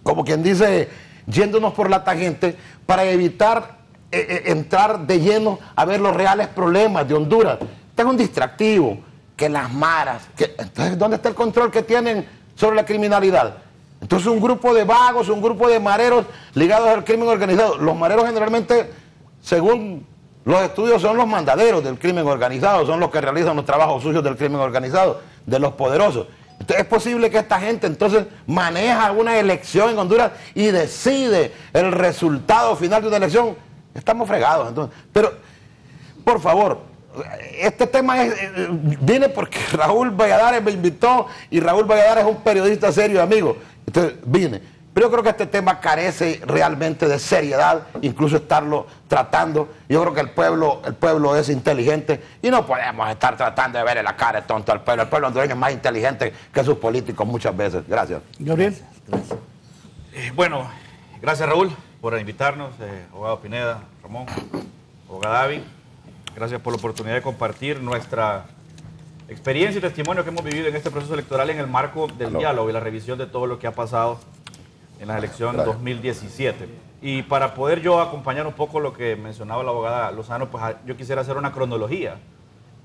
como quien dice, yéndonos por la tangente para evitar entrar de lleno a ver los reales problemas de Honduras. Tengo un distractivo, que las maras, entonces ¿dónde está el control que tienen sobre la criminalidad? Entonces un grupo de vagos, un grupo de mareros ligados al crimen organizado. Los mareros generalmente, según Los estudios son los mandaderos del crimen organizado, son los que realizan los trabajos sucios del crimen organizado, de los poderosos. Entonces, es posible que esta gente entonces maneja una elección en Honduras y decide el resultado final de una elección. Estamos fregados entonces. Pero, por favor, este tema viene porque Raúl Valladares me invitó y Raúl Valladares es un periodista serio y amigo. Entonces, vine. Pero yo creo que este tema carece realmente de seriedad, incluso estarlo tratando. Yo creo que el pueblo es inteligente y no podemos estar tratando de verle la cara de tonto al pueblo. El pueblo hondureño es más inteligente que sus políticos muchas veces. Gracias. Gabriel. Gracias. Bueno, gracias Raúl por invitarnos, abogado Pineda, Ramón, abogado David. Gracias por la oportunidad de compartir nuestra experiencia y testimonio que hemos vivido en este proceso electoral en el marco del diálogo y la revisión de todo lo que ha pasado en la elección 2017. Y para poder yo acompañar un poco lo que mencionaba la abogada Lozano, pues yo quisiera hacer una cronología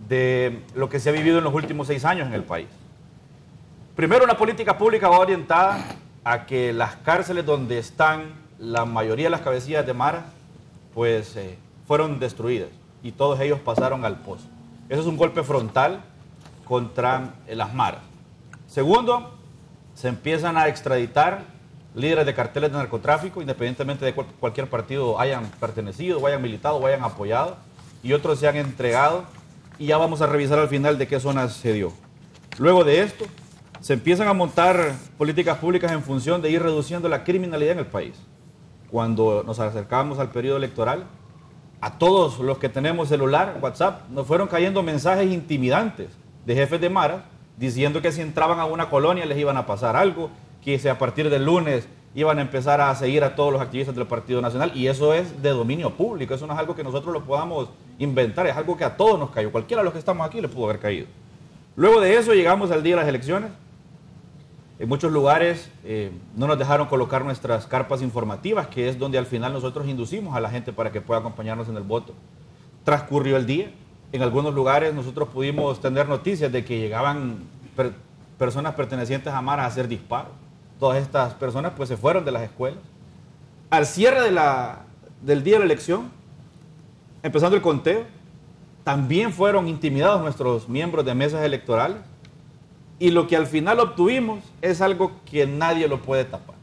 de lo que se ha vivido en los últimos 6 años en el país. Primero, una política pública va orientada a que las cárceles donde están la mayoría de las cabecillas de Mara, pues fueron destruidas y todos ellos pasaron al pozo. Eso es un golpe frontal contra las Maras. Segundo, se empiezan a extraditar líderes de carteles de narcotráfico, independientemente de cualquier partido hayan pertenecido, o hayan militado, o hayan apoyado, y otros se han entregado, y ya vamos a revisar al final de qué zona se dio. Luego de esto, se empiezan a montar políticas públicas en función de ir reduciendo la criminalidad en el país. Cuando nos acercamos al periodo electoral, a todos los que tenemos celular, WhatsApp, nos fueron cayendo mensajes intimidantes de jefes de Mara, diciendo que si entraban a una colonia les iban a pasar algo, que a partir del lunes iban a empezar a seguir a todos los activistas del Partido Nacional, y eso es de dominio público, eso no es algo que nosotros lo podamos inventar, es algo que a todos nos cayó, cualquiera de los que estamos aquí le pudo haber caído. Luego de eso llegamos al día de las elecciones. En muchos lugares no nos dejaron colocar nuestras carpas informativas, que es donde al final nosotros inducimos a la gente para que pueda acompañarnos en el voto. Transcurrió el día, en algunos lugares nosotros pudimos tener noticias de que llegaban personas pertenecientes a Mara a hacer disparos. Todas estas personas pues se fueron de las escuelas. Al cierre del día de la elección, empezando el conteo, también fueron intimidados nuestros miembros de mesas electorales, y lo que al final obtuvimos es algo que nadie lo puede tapar.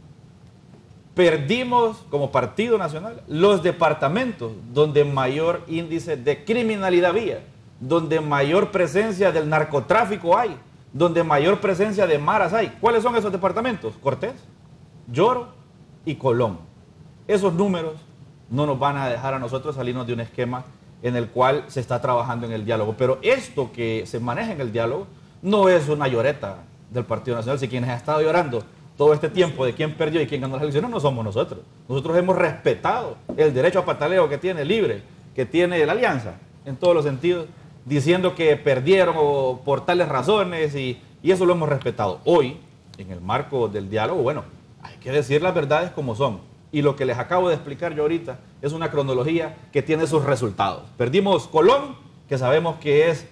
Perdimos como Partido Nacional los departamentos donde mayor índice de criminalidad había, donde mayor presencia del narcotráfico hay, donde mayor presencia de maras hay. ¿Cuáles son esos departamentos? Cortés, Lloro y Colón. Esos números no nos van a dejar a nosotros salirnos de un esquema en el cual se está trabajando en el diálogo. Pero esto que se maneja en el diálogo no es una lloreta del Partido Nacional. Si quienes han estado llorando todo este tiempo de quién perdió y quién ganó las elecciones no somos nosotros. Nosotros hemos respetado el derecho a pataleo que tiene libre, que tiene la alianza, en todos los sentidos, diciendo que perdieron o por tales razones, y eso lo hemos respetado. Hoy, en el marco del diálogo, bueno, hay que decir las verdades como son. Y lo que les acabo de explicar yo ahorita es una cronología que tiene sus resultados. Perdimos Colón, que sabemos que es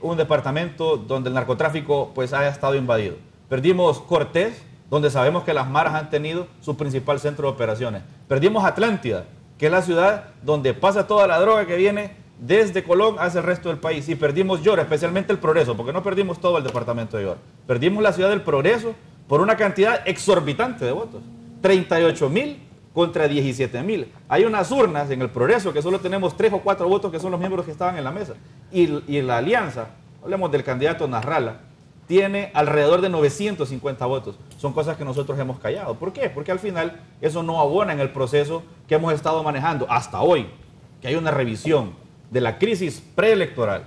un departamento donde el narcotráfico pues ha estado invadido. Perdimos Cortés, donde sabemos que las maras han tenido su principal centro de operaciones. Perdimos Atlántida, que es la ciudad donde pasa toda la droga que viene desde Colón hacia el resto del país. Y perdimos Lloro, especialmente el Progreso, porque no perdimos todo el departamento de Lloro. Perdimos la ciudad del Progreso por una cantidad exorbitante de votos. 38,000 contra 17,000. Hay unas urnas en el Progreso que solo tenemos 3 o 4 votos, que son los miembros que estaban en la mesa. Y la alianza, hablemos del candidato Nasralla, tiene alrededor de 950 votos. Son cosas que nosotros hemos callado. ¿Por qué? Porque al final eso no abona en el proceso que hemos estado manejando hasta hoy, que hay una revisión de la crisis preelectoral,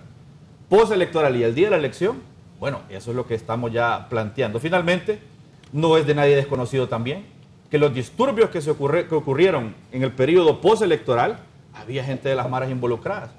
postelectoral y el día de la elección. Bueno, eso es lo que estamos ya planteando. Finalmente, no es de nadie desconocido también que los disturbios que ocurrieron en el periodo postelectoral, había gente de las maras involucradas.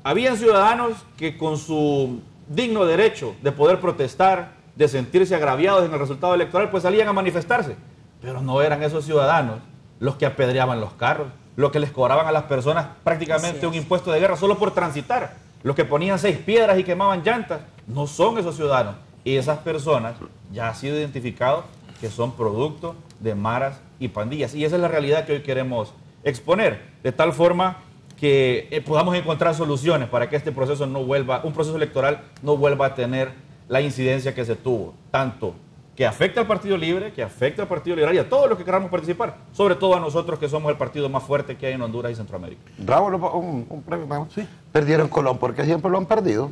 Habían ciudadanos que con su digno derecho de poder protestar, de sentirse agraviados en el resultado electoral, pues salían a manifestarse. Pero no eran esos ciudadanos los que apedreaban los carros, los que les cobraban a las personas prácticamente un impuesto de guerra solo por transitar, los que ponían 6 piedras y quemaban llantas. No son esos ciudadanos. Y esas personas ya ha sido identificado que son producto de maras y pandillas. Y esa es la realidad que hoy queremos exponer. De tal forma que podamos encontrar soluciones para que este proceso no vuelva, un proceso electoral no vuelva a tener la incidencia que se tuvo, tanto que afecta al Partido Libre, que afecta al Partido Liberal y a todos los que queramos participar, sobre todo a nosotros que somos el partido más fuerte que hay en Honduras y Centroamérica. Raúl, un premio. Sí. Perdieron Colón porque siempre lo han perdido.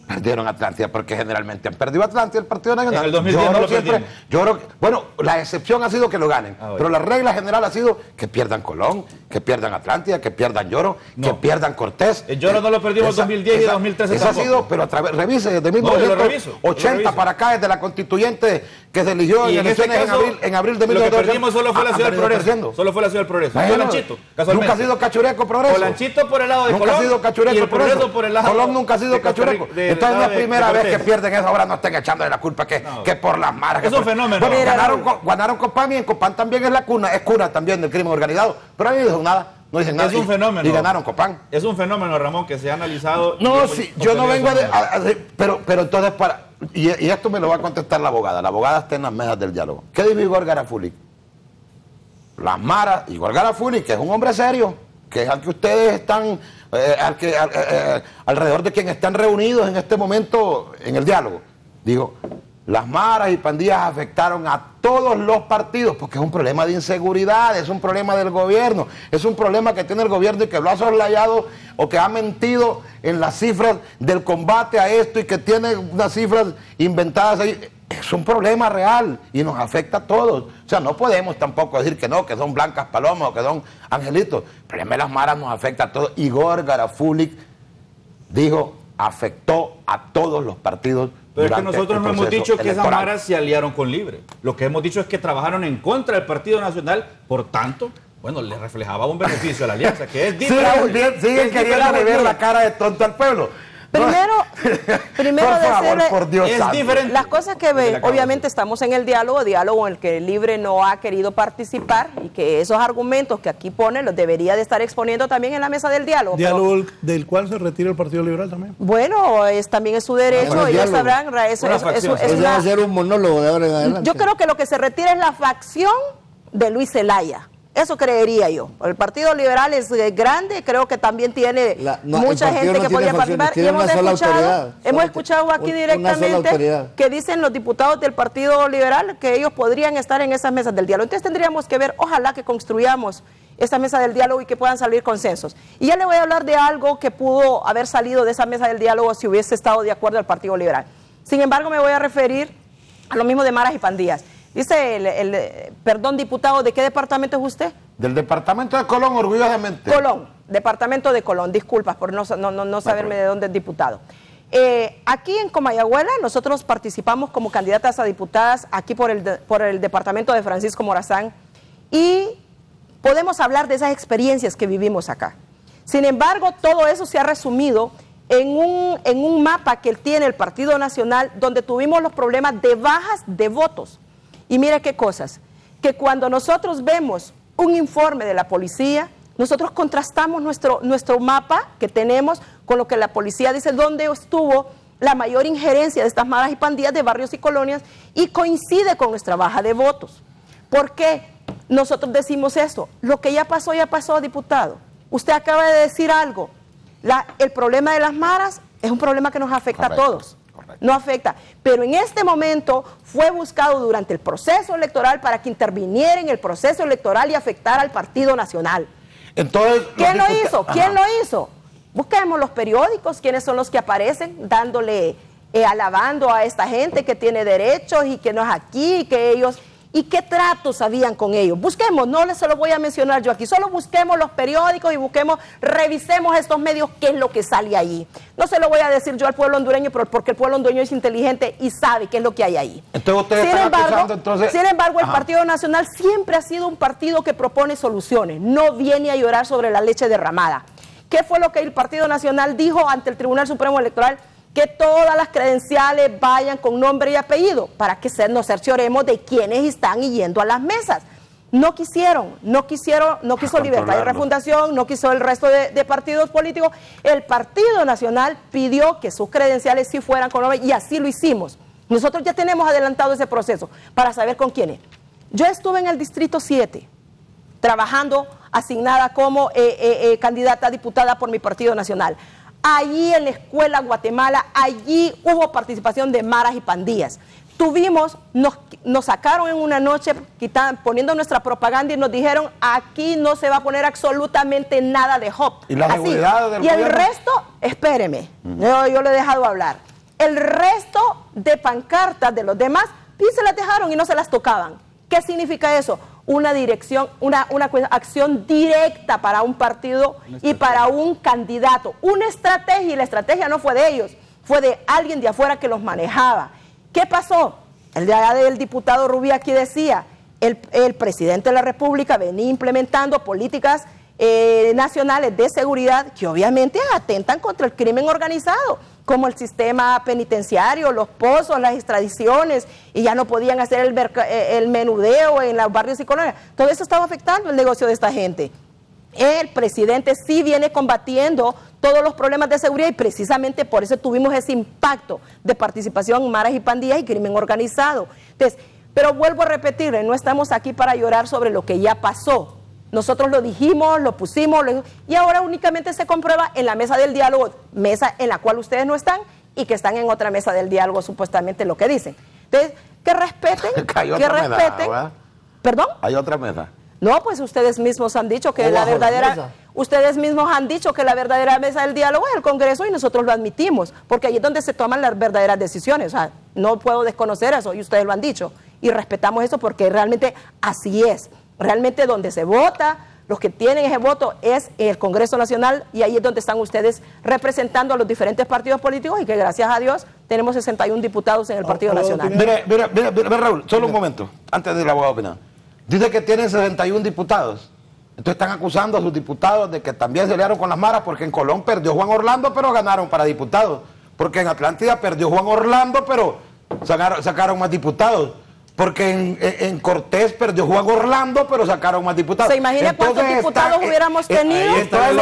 Perdieron Atlántida porque generalmente han perdido Atlántida el Partido Nacional. En el 2010 no lo perdieron. Yo creo que, bueno, la excepción ha sido que lo ganen, pero la regla general ha sido que pierdan Colón, que pierdan Atlántida, que pierdan Lloro, que pierdan Cortés. El Lloro no lo perdimos en 2010 y 2013 Esa ha sido, pero a través, revise, desde 1980 para acá, desde la constituyente que se eligió en elecciones en abril de 1980. Lo que perdimos solo fue la Ciudad del Progreso. Solo fue la Ciudad del Progreso. Colanchito, nunca ha sido cachureco Progreso. Colanchito por el lado de Colón. Nunca ha sido cachureco y el Progreso por el lado Colón nunca ha sido cachureco. Entonces no es primera vez que pierden eso, ahora no estén echándole la culpa que por las maras. Es un fenómeno. Bueno, ganaron Copán y en Copán también es la cuna, es cuna también del crimen organizado. Pero ahí no dicen nada, no dicen nada. Es un fenómeno. Y ganaron Copán. Es un fenómeno, Ramón, que se ha analizado. No, sí, yo no vengo pero entonces y esto me lo va a contestar la abogada. La abogada está en las mesas del diálogo. ¿Qué dijo Igor Garafuli? Las maras, Igor Garafuli, que es un hombre serio, que es al que ustedes están, alrededor de quien están reunidos en este momento en el diálogo. Digo, las maras y pandillas afectaron a todos los partidos, porque es un problema de inseguridad, es un problema del gobierno, es un problema que tiene el gobierno y que lo ha soslayado o que ha mentido en las cifras del combate a esto y que tiene unas cifras inventadas ahí. Es un problema real y nos afecta a todos. O sea, no podemos tampoco decir que no, que son blancas palomas o que son angelitos. El problema de las maras nos afecta a todos. Igor Garafuli dijo, afectó a todos los partidos. Pero es que nosotros no hemos dicho que esas maras se aliaron con Libre. Lo que hemos dicho es que trabajaron en contra del Partido Nacional, por tanto, bueno, le reflejaba un beneficio a la alianza, que es diferente. Siguen queriendo ver la cara de tonto al pueblo. Primero por favor, decirle, por Dios es santo. diferente. Las cosas que obviamente estamos en el diálogo en el que Libre no ha querido participar y que esos argumentos que aquí pone los debería de estar exponiendo también en la mesa del diálogo. Diálogo del cual se retira el Partido Liberal también. Bueno, también es su derecho, ellos sabrán, eso va a ser un monólogo de ahora en adelante. Yo creo que lo que se retira es la facción de Luis Zelaya. Eso creería yo. El Partido Liberal es grande, creo que también tiene mucha gente que podría participar. Y hemos escuchado aquí directamente que dicen los diputados del Partido Liberal que ellos podrían estar en esas mesas del diálogo. Entonces tendríamos que ver, ojalá que construyamos esta mesa del diálogo y que puedan salir consensos. Y ya le voy a hablar de algo que pudo haber salido de esa mesa del diálogo si hubiese estado de acuerdo al Partido Liberal. Sin embargo, me voy a referir a lo mismo de maras y pandillas. Dice perdón, diputado, ¿de qué departamento es usted? Del departamento de Colón, orgullosamente. Colón, departamento de Colón, disculpas por no saberme de dónde es diputado. Aquí en Comayagüela nosotros participamos como candidatas a diputadas aquí por el departamento de Francisco Morazán y podemos hablar de esas experiencias que vivimos acá. Sin embargo, todo eso se ha resumido en un mapa que tiene el Partido Nacional donde tuvimos los problemas de bajas de votos. Y mire qué cosas, que cuando nosotros vemos un informe de la policía, nosotros contrastamos nuestro mapa que tenemos con lo que la policía dice, donde estuvo la mayor injerencia de estas maras y pandillas de barrios y colonias y coincide con nuestra baja de votos. ¿Por qué nosotros decimos eso? Lo que ya pasó, diputado. Usted acaba de decir algo. El problema de las maras es un problema que nos afecta a todos. No afecta, pero en este momento fue buscado durante el proceso electoral para que interviniera en el proceso electoral y afectara al Partido Nacional. Entonces, ¿quién lo hizo? ¿Quién lo hizo? Busquemos los periódicos, quiénes son los que aparecen dándole, alabando a esta gente que tiene derechos y que no es aquí, que ellos... ¿Y qué tratos habían con ellos? Busquemos, no se lo voy a mencionar yo aquí, solo busquemos los periódicos y revisemos estos medios, qué es lo que sale ahí. No se lo voy a decir yo al pueblo hondureño, pero porque el pueblo hondureño es inteligente y sabe qué es lo que hay ahí. Entonces ustedes sin embargo, el Partido Nacional siempre ha sido un partido que propone soluciones, no viene a llorar sobre la leche derramada. ¿Qué fue lo que el Partido Nacional dijo ante el Tribunal Supremo Electoral? Que todas las credenciales vayan con nombre y apellido para que nos cercioremos de quiénes están yendo a las mesas. No quiso Libertad y Refundación, no quiso el resto de partidos políticos. El Partido Nacional pidió que sus credenciales sí fueran con nombre y así lo hicimos. Nosotros ya tenemos adelantado ese proceso para saber con quiénes. Yo estuve en el Distrito 7 trabajando asignada como candidata a diputada por mi partido nacional. Allí en la escuela Guatemala, allí hubo participación de maras y pandillas. Nos sacaron en una noche poniendo nuestra propaganda y nos dijeron, aquí no se va a poner absolutamente nada de JOP. ¿Y la seguridad del gobierno? El resto, espéreme, yo le he dejado hablar. El resto de pancartas de los demás, sí se las dejaron y no se las tocaban. ¿Qué significa eso? Una dirección, una acción directa para un partido y para un candidato. Una estrategia, y la estrategia no fue de ellos, fue de alguien de afuera que los manejaba. ¿Qué pasó? El día del diputado Rubí aquí decía, el presidente de la República venía implementando políticas nacionales de seguridad que obviamente atentan contra el crimen organizado, como el sistema penitenciario, los pozos, las extradiciones, y ya no podían hacer el menudeo en los barrios y colonias. Todo eso estaba afectando el negocio de esta gente. El presidente sí viene combatiendo todos los problemas de seguridad y precisamente por eso tuvimos ese impacto de participación en maras y pandillas y crimen organizado. Entonces, pero vuelvo a repetirle, no estamos aquí para llorar sobre lo que ya pasó. Nosotros lo dijimos, lo pusimos, y ahora únicamente se comprueba en la mesa del diálogo, mesa en la cual ustedes no están y que están en otra mesa del diálogo supuestamente lo que dicen. Entonces, que respeten, que respeten. ¿Perdón? Hay otra mesa. No, pues ustedes mismos han dicho que la verdadera, mesa del diálogo es el Congreso y nosotros lo admitimos, porque ahí es donde se toman las verdaderas decisiones. O sea, no puedo desconocer eso y ustedes lo han dicho y respetamos eso porque realmente así es. Realmente donde se vota, los que tienen ese voto es el Congreso Nacional y ahí es donde están ustedes representando a los diferentes partidos políticos y que gracias a Dios tenemos 61 diputados en el Partido Nacional. Mira, Raúl, solo un momento, antes del abogado opinar. Dice que tienen 61 diputados. Entonces están acusando a sus diputados de que también se liaron con las maras porque en Colón perdió Juan Orlando, pero ganaron para diputados. Porque en Atlántida perdió Juan Orlando, pero sacaron más diputados. Porque en Cortés perdió Juan Orlando, pero sacaron más diputados. ¿Se imagina cuántos diputados hubiéramos tenido? Entonces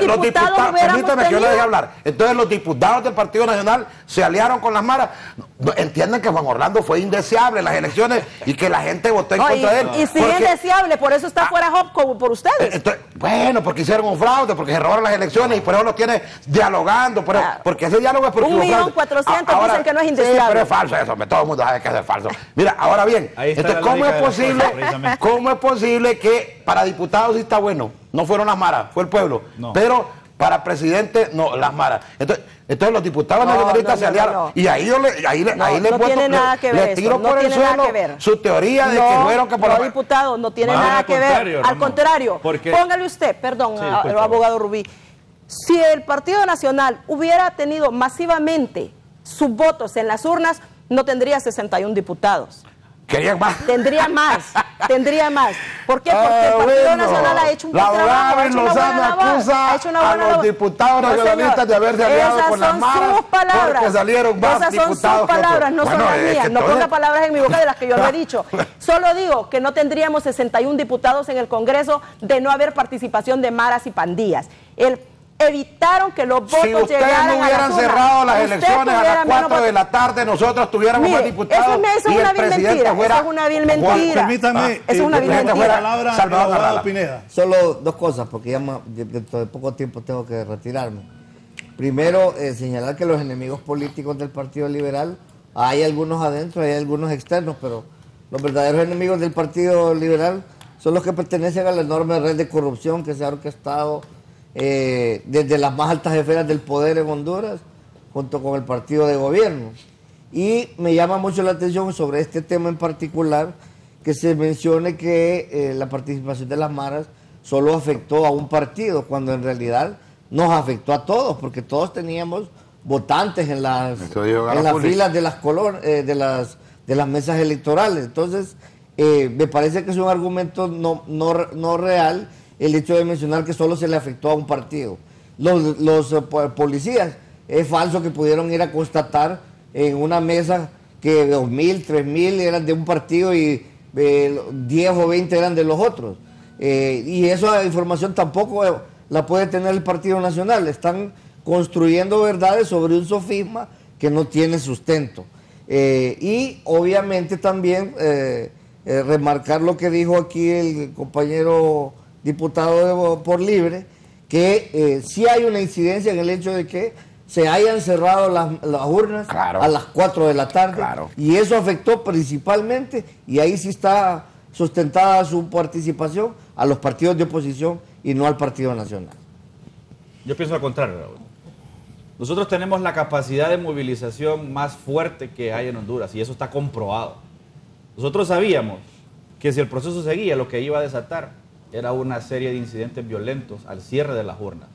los diputados, permítame que yo le deje hablar. Entonces los diputados del Partido Nacional se aliaron con las maras. Entienden que Juan Orlando fue indeseable en las elecciones y que la gente votó en contra de él. Y sí es indeseable, por eso está fuera Job por ustedes. Entonces, bueno, porque hicieron un fraude, porque se robaron las elecciones y por eso los tiene dialogando. Porque ese diálogo es porque 1.400.000 dicen que no es indeseable. Sí, pero es falso eso, todo el mundo sabe que es falso. Mira, ahora bien, entonces, ¿cómo es posible que para diputados sí está bueno? No fueron las maras, fue el pueblo. No. Pero para presidente, no, las maras. Entonces los diputados nacionalistas se aliaron. Y ahí le tiro por el suelo su teoría de que fueron que por los diputados no tiene nada que ver. Al contrario, póngale usted, perdón, al abogado Rubí. Si el Partido Nacional hubiera tenido masivamente sus votos en las urnas, no tendría 61 diputados. ¿Querían más? Tendría más. ¿Por qué? Porque el Partido Nacional ha hecho un buen trabajo, ha hecho una buena labor. A los diputados nacionalistas de haberse aliado con las maras porque salieron más diputados. Esas son sus palabras, no son las mías. No ponga palabras en mi boca de las que yo no he dicho. Solo digo que no tendríamos 61 diputados en el Congreso de no haber participación de maras y pandillas. Evitaron que los votos llegaran a la urna. Si ustedes no hubieran cerrado las elecciones a las 4 de la tarde, nosotros tuviéramos más diputados y el presidente fuera... Eso es una vil mentira. Permítame, es una vil mentira. Salvador Pineda. Solo dos cosas, porque ya dentro de poco tiempo tengo que retirarme. Primero, señalar que los enemigos políticos del Partido Liberal, hay algunos adentro, hay algunos externos, pero los verdaderos enemigos del Partido Liberal son los que pertenecen a la enorme red de corrupción que se ha orquestado desde las más altas esferas del poder en Honduras, junto con el partido de gobierno. Y me llama mucho la atención sobre este tema en particular, que se mencione que la participación de las maras solo afectó a un partido, cuando en realidad nos afectó a todos, porque todos teníamos votantes en las filas de las mesas electorales. Entonces, me parece que es un argumento no real el hecho de mencionar que solo se le afectó a un partido. Los policías, es falso que pudieron ir a constatar en una mesa que 2.000, 3.000 eran de un partido y 10 o 20 eran de los otros. Y esa información tampoco la puede tener el Partido Nacional. Están construyendo verdades sobre un sofisma que no tiene sustento. Y obviamente también remarcar lo que dijo aquí el compañero diputado por Libre, que sí hay una incidencia en el hecho de que se hayan cerrado las urnas a las 4 de la tarde, y eso afectó principalmente, y ahí sí está sustentada su participación, a los partidos de oposición y no al Partido Nacional. Yo pienso al contrario, Raúl. Nosotros tenemos la capacidad de movilización más fuerte que hay en Honduras, y eso está comprobado. Nosotros sabíamos que si el proceso seguía, lo que iba a desatar era una serie de incidentes violentos al cierre de las urnas,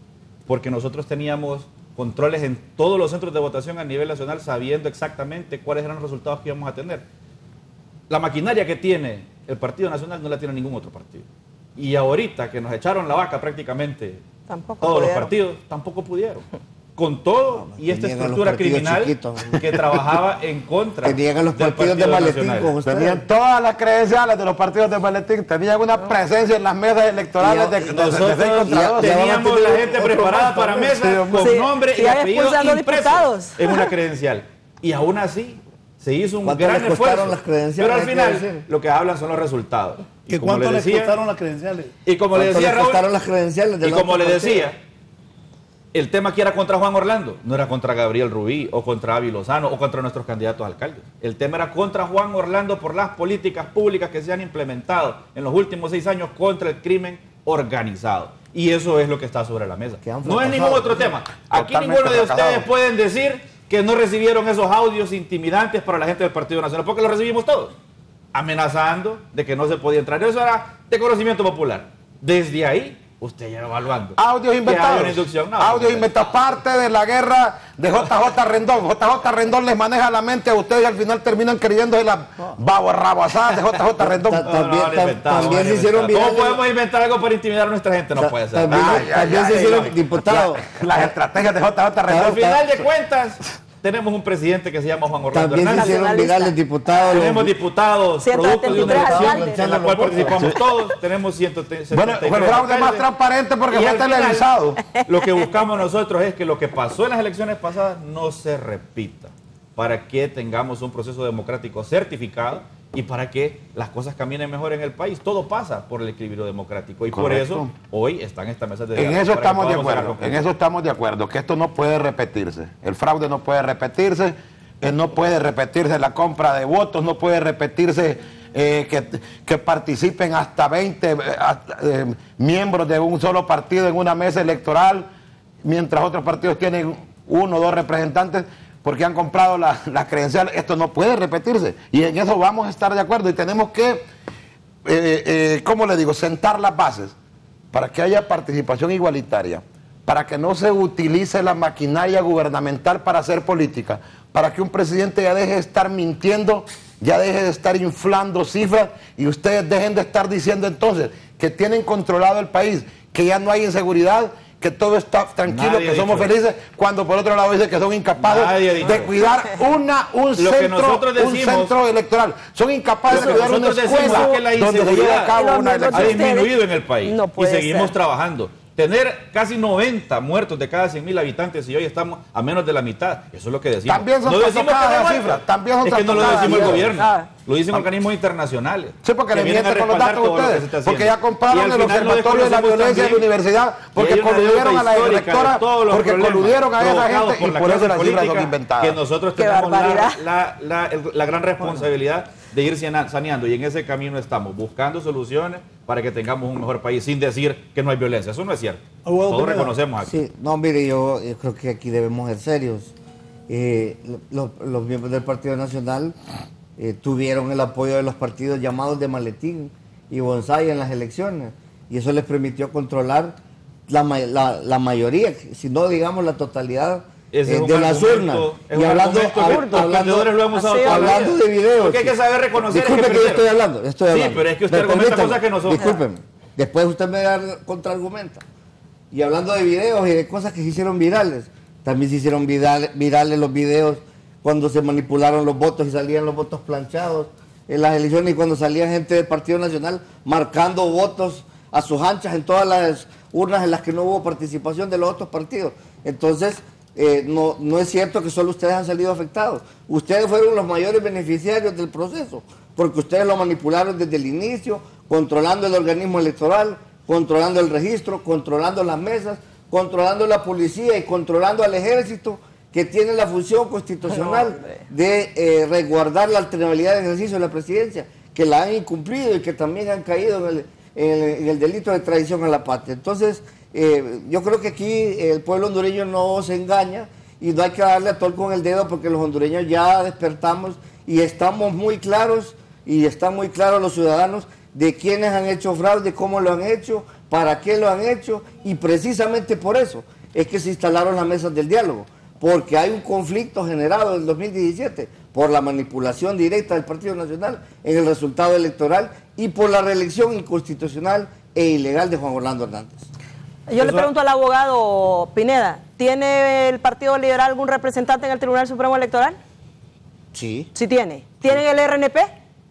porque nosotros teníamos controles en todos los centros de votación a nivel nacional, sabiendo exactamente cuáles eran los resultados que íbamos a tener. La maquinaria que tiene el Partido Nacional no la tiene ningún otro partido. Y ahorita que nos echaron la vaca prácticamente todos los partidos, tampoco pudieron. Con todo y esta estructura criminal que trabajaba en contra tenían los partidos de maletín con ustedes. Tenían todas las credenciales de los partidos de maletín, tenían una presencia en las mesas electorales de nosotros teníamos la gente preparada para mesa con nombre y apellido impresos en una credencial. Y aún así se hizo un gran esfuerzo. Pero al final lo que hablan son los resultados. ¿Y cuánto les costaron las credenciales? Y como le decía Raúl, y como le decía, el tema aquí era contra Juan Orlando, no era contra Gabriel Rubí o contra Avi Lozano o contra nuestros candidatos a alcaldes. El tema era contra Juan Orlando por las políticas públicas que se han implementado en los últimos 6 años contra el crimen organizado. Y eso es lo que está sobre la mesa. No es ningún otro tema. Aquí ninguno de ustedes pueden decir que no recibieron esos audios intimidantes para la gente del Partido Nacional, porque los recibimos todos, amenazando de que no se podía entrar. Eso era de conocimiento popular. Desde ahí usted ya evaluando. Audios inventados. Audios inventados. Parte de la guerra de JJ Rendón. JJ Rendón les maneja la mente a ustedes y al final terminan creyendo en las rabazadas de JJ Rendón. También se hicieron virales. ¿Cómo podemos inventar algo para intimidar a nuestra gente? No puede ser. También se hicieron, diputado. Las estrategias de JJ Rendón. Al final de cuentas, tenemos un presidente que se llama Juan Orlando Hernández. También se hicieron virales diputados. Tenemos diputados, producto de una elección en la cual participamos todos. Tenemos 173. Bueno, el fraude más transparente porque fue televisado. Lo que buscamos nosotros es que lo que pasó en las elecciones pasadas no se repita, para que tengamos un proceso democrático certificado y para que las cosas caminen mejor en el país. Todo pasa por el equilibrio democrático y por eso hoy están estas mesas de diálogo. En eso estamos de acuerdo, en eso estamos de acuerdo, que esto no puede repetirse. El fraude no puede repetirse, no puede repetirse la compra de votos, no puede repetirse que participen hasta 20 miembros de un solo partido en una mesa electoral, mientras otros partidos tienen 1 o 2 representantes porque han comprado la credencial. Esto no puede repetirse y en eso vamos a estar de acuerdo y tenemos que, ¿cómo le digo?, sentar las bases para que haya participación igualitaria, para que no se utilice la maquinaria gubernamental para hacer política, para que un presidente ya deje de estar mintiendo, ya deje de estar inflando cifras y ustedes dejen de estar diciendo entonces que tienen controlado el país, que ya no hay inseguridad, que todo está tranquilo, que somos felices, cuando por otro lado dice que son incapaces de cuidar un centro electoral. Son incapaces de cuidar una escuela donde se lleva a cabo una elección. Ha disminuido en el país y seguimos trabajando. Tener casi 90 muertos de cada 100.000 habitantes y hoy estamos a menos de la mitad. Eso es lo que decimos. También son trastocadas las cifras. Es que no lo decimos el gobierno, lo dicen organismos internacionales. Sí, porque le mienten con los datos a ustedes. Porque ya compraron el Observatorio de la Violencia de la Universidad, porque coludieron a la rectora, porque coludieron a esa gente y por eso las cifras son inventadas. Que nosotros tenemos la gran responsabilidad de ir saneando y en ese camino estamos buscando soluciones para que tengamos un mejor país sin decir que no hay violencia. Eso no es cierto. Todos reconocemos aquí. Sí, no, mire, yo creo que aquí debemos ser serios. Los miembros del Partido Nacional tuvieron el apoyo de los partidos llamados de Maletín y Bonsai en las elecciones y eso les permitió controlar la mayoría, si no digamos la totalidad de las urnas. Y hablando de videos. Porque hay que saber reconocer. Disculpe que yo estoy hablando. Sí, pero es que usted argumenta cosas que no son. Discúlpeme. Después usted me contraargumenta. Y hablando de videos y de cosas que se hicieron virales, también se hicieron virales los videos cuando se manipularon los votos y salían los votos planchados en las elecciones y cuando salía gente del Partido Nacional marcando votos a sus anchas en todas las urnas en las que no hubo participación de los otros partidos. Entonces, no es cierto que solo ustedes han salido afectados. Ustedes fueron los mayores beneficiarios del proceso, porque ustedes lo manipularon desde el inicio, controlando el organismo electoral, controlando el registro, controlando las mesas, controlando la policía y controlando al ejército, que tiene la función constitucional de resguardar la alternabilidad de ejercicio de la presidencia, que la han incumplido y que también han caído en el delito de traición a la patria. Entonces, yo creo que aquí el pueblo hondureño no se engaña y no hay que darle a tol con el dedo, porque los hondureños ya despertamos y estamos muy claros, y están muy claros los ciudadanos de quiénes han hecho fraude, cómo lo han hecho, para qué lo han hecho, y precisamente por eso es que se instalaron las mesas del diálogo, porque hay un conflicto generado en el 2017 por la manipulación directa del Partido Nacional en el resultado electoral y por la reelección inconstitucional e ilegal de Juan Orlando Hernández. Yo le pregunto al abogado Pineda, ¿tiene el Partido Liberal algún representante en el Tribunal Supremo Electoral? Sí. Sí tiene. ¿Tienen el RNP?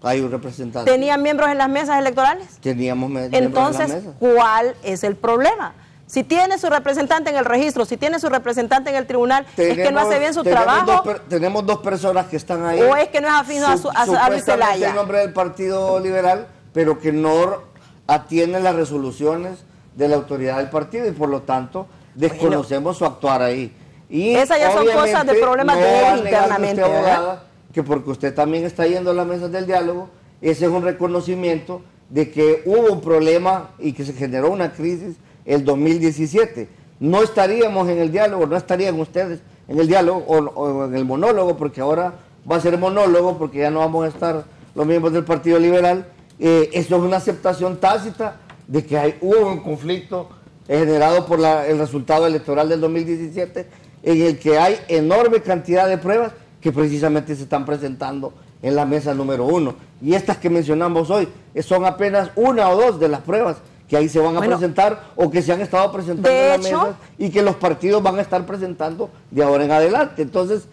Hay un representante. ¿Tenían miembros en las mesas electorales? Teníamos miembros en Entonces, las mesas. ¿¿cuál es el problema? Si tiene su representante en el registro, si tiene su representante en el tribunal, ¿es que no hace bien su trabajo? Tenemos dos personas que están ahí. ¿O es que no es afín a Luis Zelaya? En nombre del Partido Liberal, pero que no atienden las resoluciones de la autoridad del partido y por lo tanto desconocemos su actuar ahí. Y esas ya son cosas de problemas de él internamente, usted, abogada, que porque usted también está yendo a las mesas del diálogo, ese es un reconocimiento de que hubo un problema y que se generó una crisis el 2017. No estaríamos en el diálogo, no estarían ustedes en el diálogo o en el monólogo, porque ahora va a ser monólogo, porque ya no vamos a estar los miembros del Partido Liberal. Esto es una aceptación tácita de que hubo un conflicto generado por el resultado electoral del 2017, en el que hay enorme cantidad de pruebas que precisamente se están presentando en la mesa número 1. Y estas que mencionamos hoy son apenas una o dos de las pruebas que ahí se van a presentar o que se han estado presentando en la mesa y que los partidos van a estar presentando de ahora en adelante. Entonces,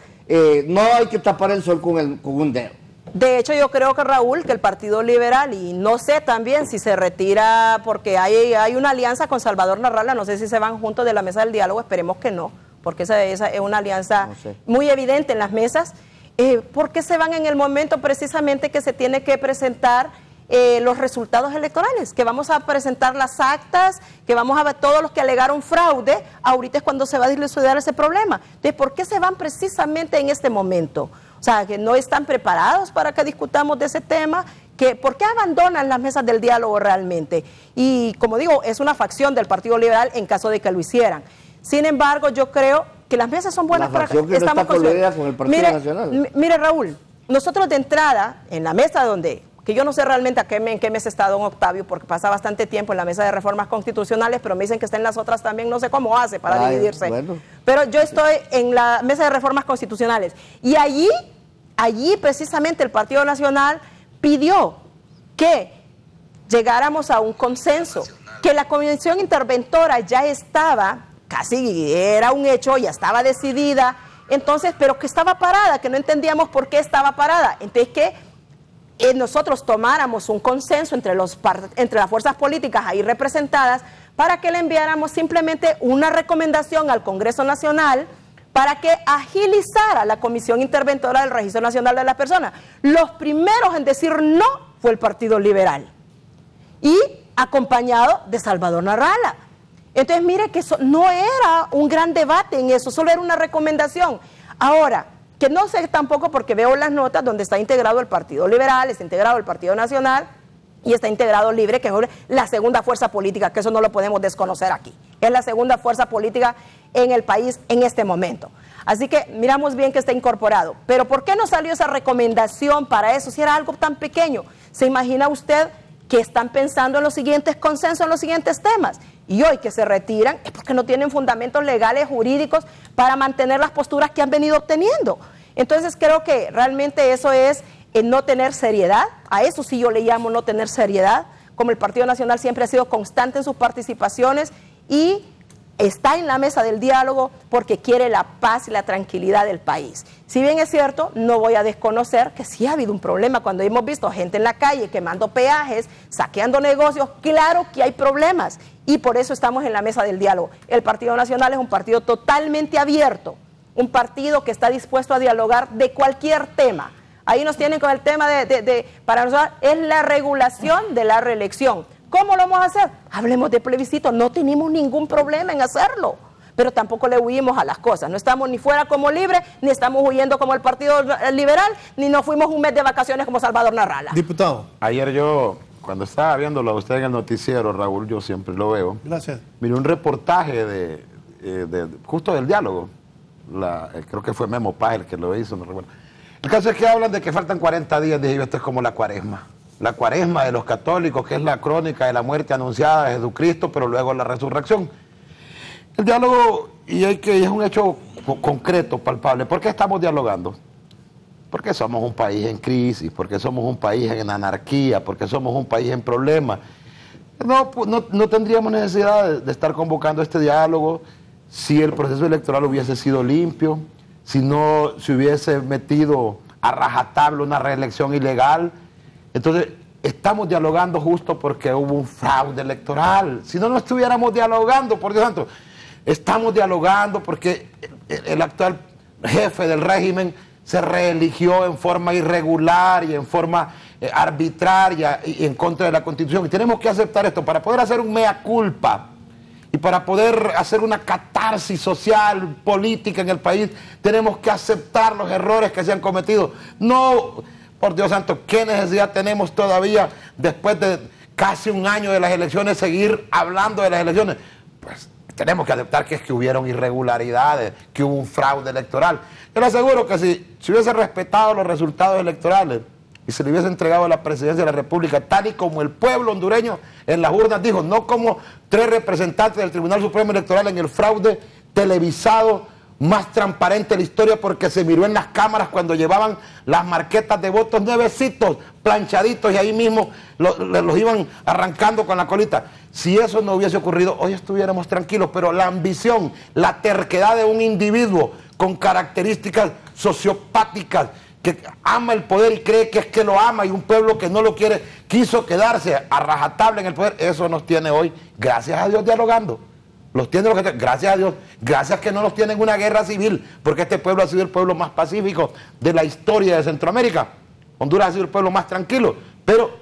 no hay que tapar el sol con un dedo. De hecho, yo creo que Raúl, que el Partido Liberal, y no sé también si se retira, porque hay una alianza con Salvador Narrala, no sé si se van juntos de la mesa del diálogo, esperemos que no, porque esa es una alianza muy evidente en las mesas. ¿Por qué se van en el momento precisamente que se tiene que presentar los resultados electorales? Que vamos a presentar las actas, que vamos a ver todos los que alegaron fraude, ahorita es cuando se va a dilucidar ese problema. Entonces, ¿por qué se van precisamente en este momento? O sea, que no están preparados para que discutamos de ese tema. ¿Por qué abandonan las mesas del diálogo realmente? Y como digo, es una facción del Partido Liberal en caso de que lo hicieran. Sin embargo, yo creo que las mesas son buenas para que estamos con el Partido Nacional. Mire, Raúl, nosotros de entrada, en la mesa que yo no sé realmente en qué mesa está don Octavio, porque pasa bastante tiempo en la mesa de reformas constitucionales, pero me dicen que está en las otras también, no sé cómo hace para dividirse. Bueno. Pero yo estoy en la mesa de reformas constitucionales, y allí precisamente el Partido Nacional pidió que llegáramos a un consenso, que la comisión interventora ya estaba, casi era un hecho, ya estaba decidida, entonces, pero que estaba parada, que no entendíamos por qué estaba parada. Entonces, que nosotros tomáramos un consenso entre las fuerzas políticas ahí representadas para que le enviáramos simplemente una recomendación al Congreso Nacional para que agilizara la Comisión Interventora del Registro Nacional de las Personas. Los primeros en decir no fue el Partido Liberal, y acompañado de Salvador Narrala. Entonces, mire que eso no era un gran debate en eso, solo era una recomendación. Ahora, que no sé tampoco, porque veo las notas donde está integrado el Partido Liberal, está integrado el Partido Nacional y está integrado Libre, que es la segunda fuerza política, que eso no lo podemos desconocer aquí. Es la segunda fuerza política en el país en este momento. Así que miramos bien que está incorporado. Pero ¿por qué no salió esa recomendación para eso si era algo tan pequeño? ¿Se imagina usted que están pensando en los siguientes consensos, en los siguientes temas? Y hoy que se retiran es porque no tienen fundamentos legales, jurídicos, para mantener las posturas que han venido obteniendo. Entonces creo que realmente eso es no tener seriedad. A eso sí yo le llamo no tener seriedad. Como el Partido Nacional siempre ha sido constante en sus participaciones y está en la mesa del diálogo porque quiere la paz y la tranquilidad del país. Si bien es cierto, no voy a desconocer que sí ha habido un problema cuando hemos visto gente en la calle quemando peajes, saqueando negocios. Claro que hay problemas y por eso estamos en la mesa del diálogo. El Partido Nacional es un partido totalmente abierto, un partido que está dispuesto a dialogar de cualquier tema. Ahí nos tienen con el tema para nosotros es la regulación de la reelección. ¿Cómo lo vamos a hacer? Hablemos de plebiscito, no tenemos ningún problema en hacerlo, pero tampoco le huimos a las cosas. No estamos ni fuera como Libre, ni estamos huyendo como el Partido Liberal, ni nos fuimos un mes de vacaciones como Salvador Narrala. Diputado. Ayer yo, cuando estaba viéndolo a usted en el noticiero, Raúl, yo siempre lo veo. Gracias. Miré un reportaje justo del diálogo. Creo que fue Memo Paz el que lo hizo, no recuerdo. El caso es que hablan de que faltan 40 días, dije yo, esto es como la cuaresma. La cuaresma de los católicos, que es la crónica de la muerte anunciada de Jesucristo, pero luego la resurrección. El diálogo, y es un hecho concreto, palpable. ¿Por qué estamos dialogando? Porque somos un país en crisis, porque somos un país en anarquía, porque somos un país en problemas. No tendríamos necesidad de estar convocando este diálogo si el proceso electoral hubiese sido limpio, si no se hubiese metido a rajatabla una reelección ilegal. Entonces, estamos dialogando justo porque hubo un fraude electoral. Si no estuviéramos dialogando, por Dios santo, estamos dialogando porque el actual jefe del régimen se reeligió en forma irregular y en forma arbitraria y en contra de la Constitución. Y tenemos que aceptar esto para poder hacer un mea culpa y para poder hacer una catarsis social, política en el país. Tenemos que aceptar los errores que se han cometido. No, por Dios santo, ¿qué necesidad tenemos todavía después de casi un año de las elecciones seguir hablando de las elecciones? Pues tenemos que aceptar que hubieron irregularidades, que hubo un fraude electoral. Yo le aseguro que si se hubiese respetado los resultados electorales y se le hubiese entregado la presidencia de la República, tal y como el pueblo hondureño en las urnas dijo, no como 3 representantes del Tribunal Supremo Electoral en el fraude televisado más transparente de la historia, porque se miró en las cámaras cuando llevaban las marquetas de votos nuevecitos, planchaditos, y ahí mismo los iban arrancando con la colita. Si eso no hubiese ocurrido, hoy estuviéramos tranquilos, pero la ambición, la terquedad de un individuo con características sociopáticas, que ama el poder y cree que es que lo ama, y un pueblo que no lo quiere, quiso quedarse a rajatabla en el poder, eso nos tiene hoy, gracias a Dios, dialogando. Los tiene gracias a Dios, gracias que no los tienen una guerra civil, porque este pueblo ha sido el pueblo más pacífico de la historia de Centroamérica. Honduras ha sido el pueblo más tranquilo, pero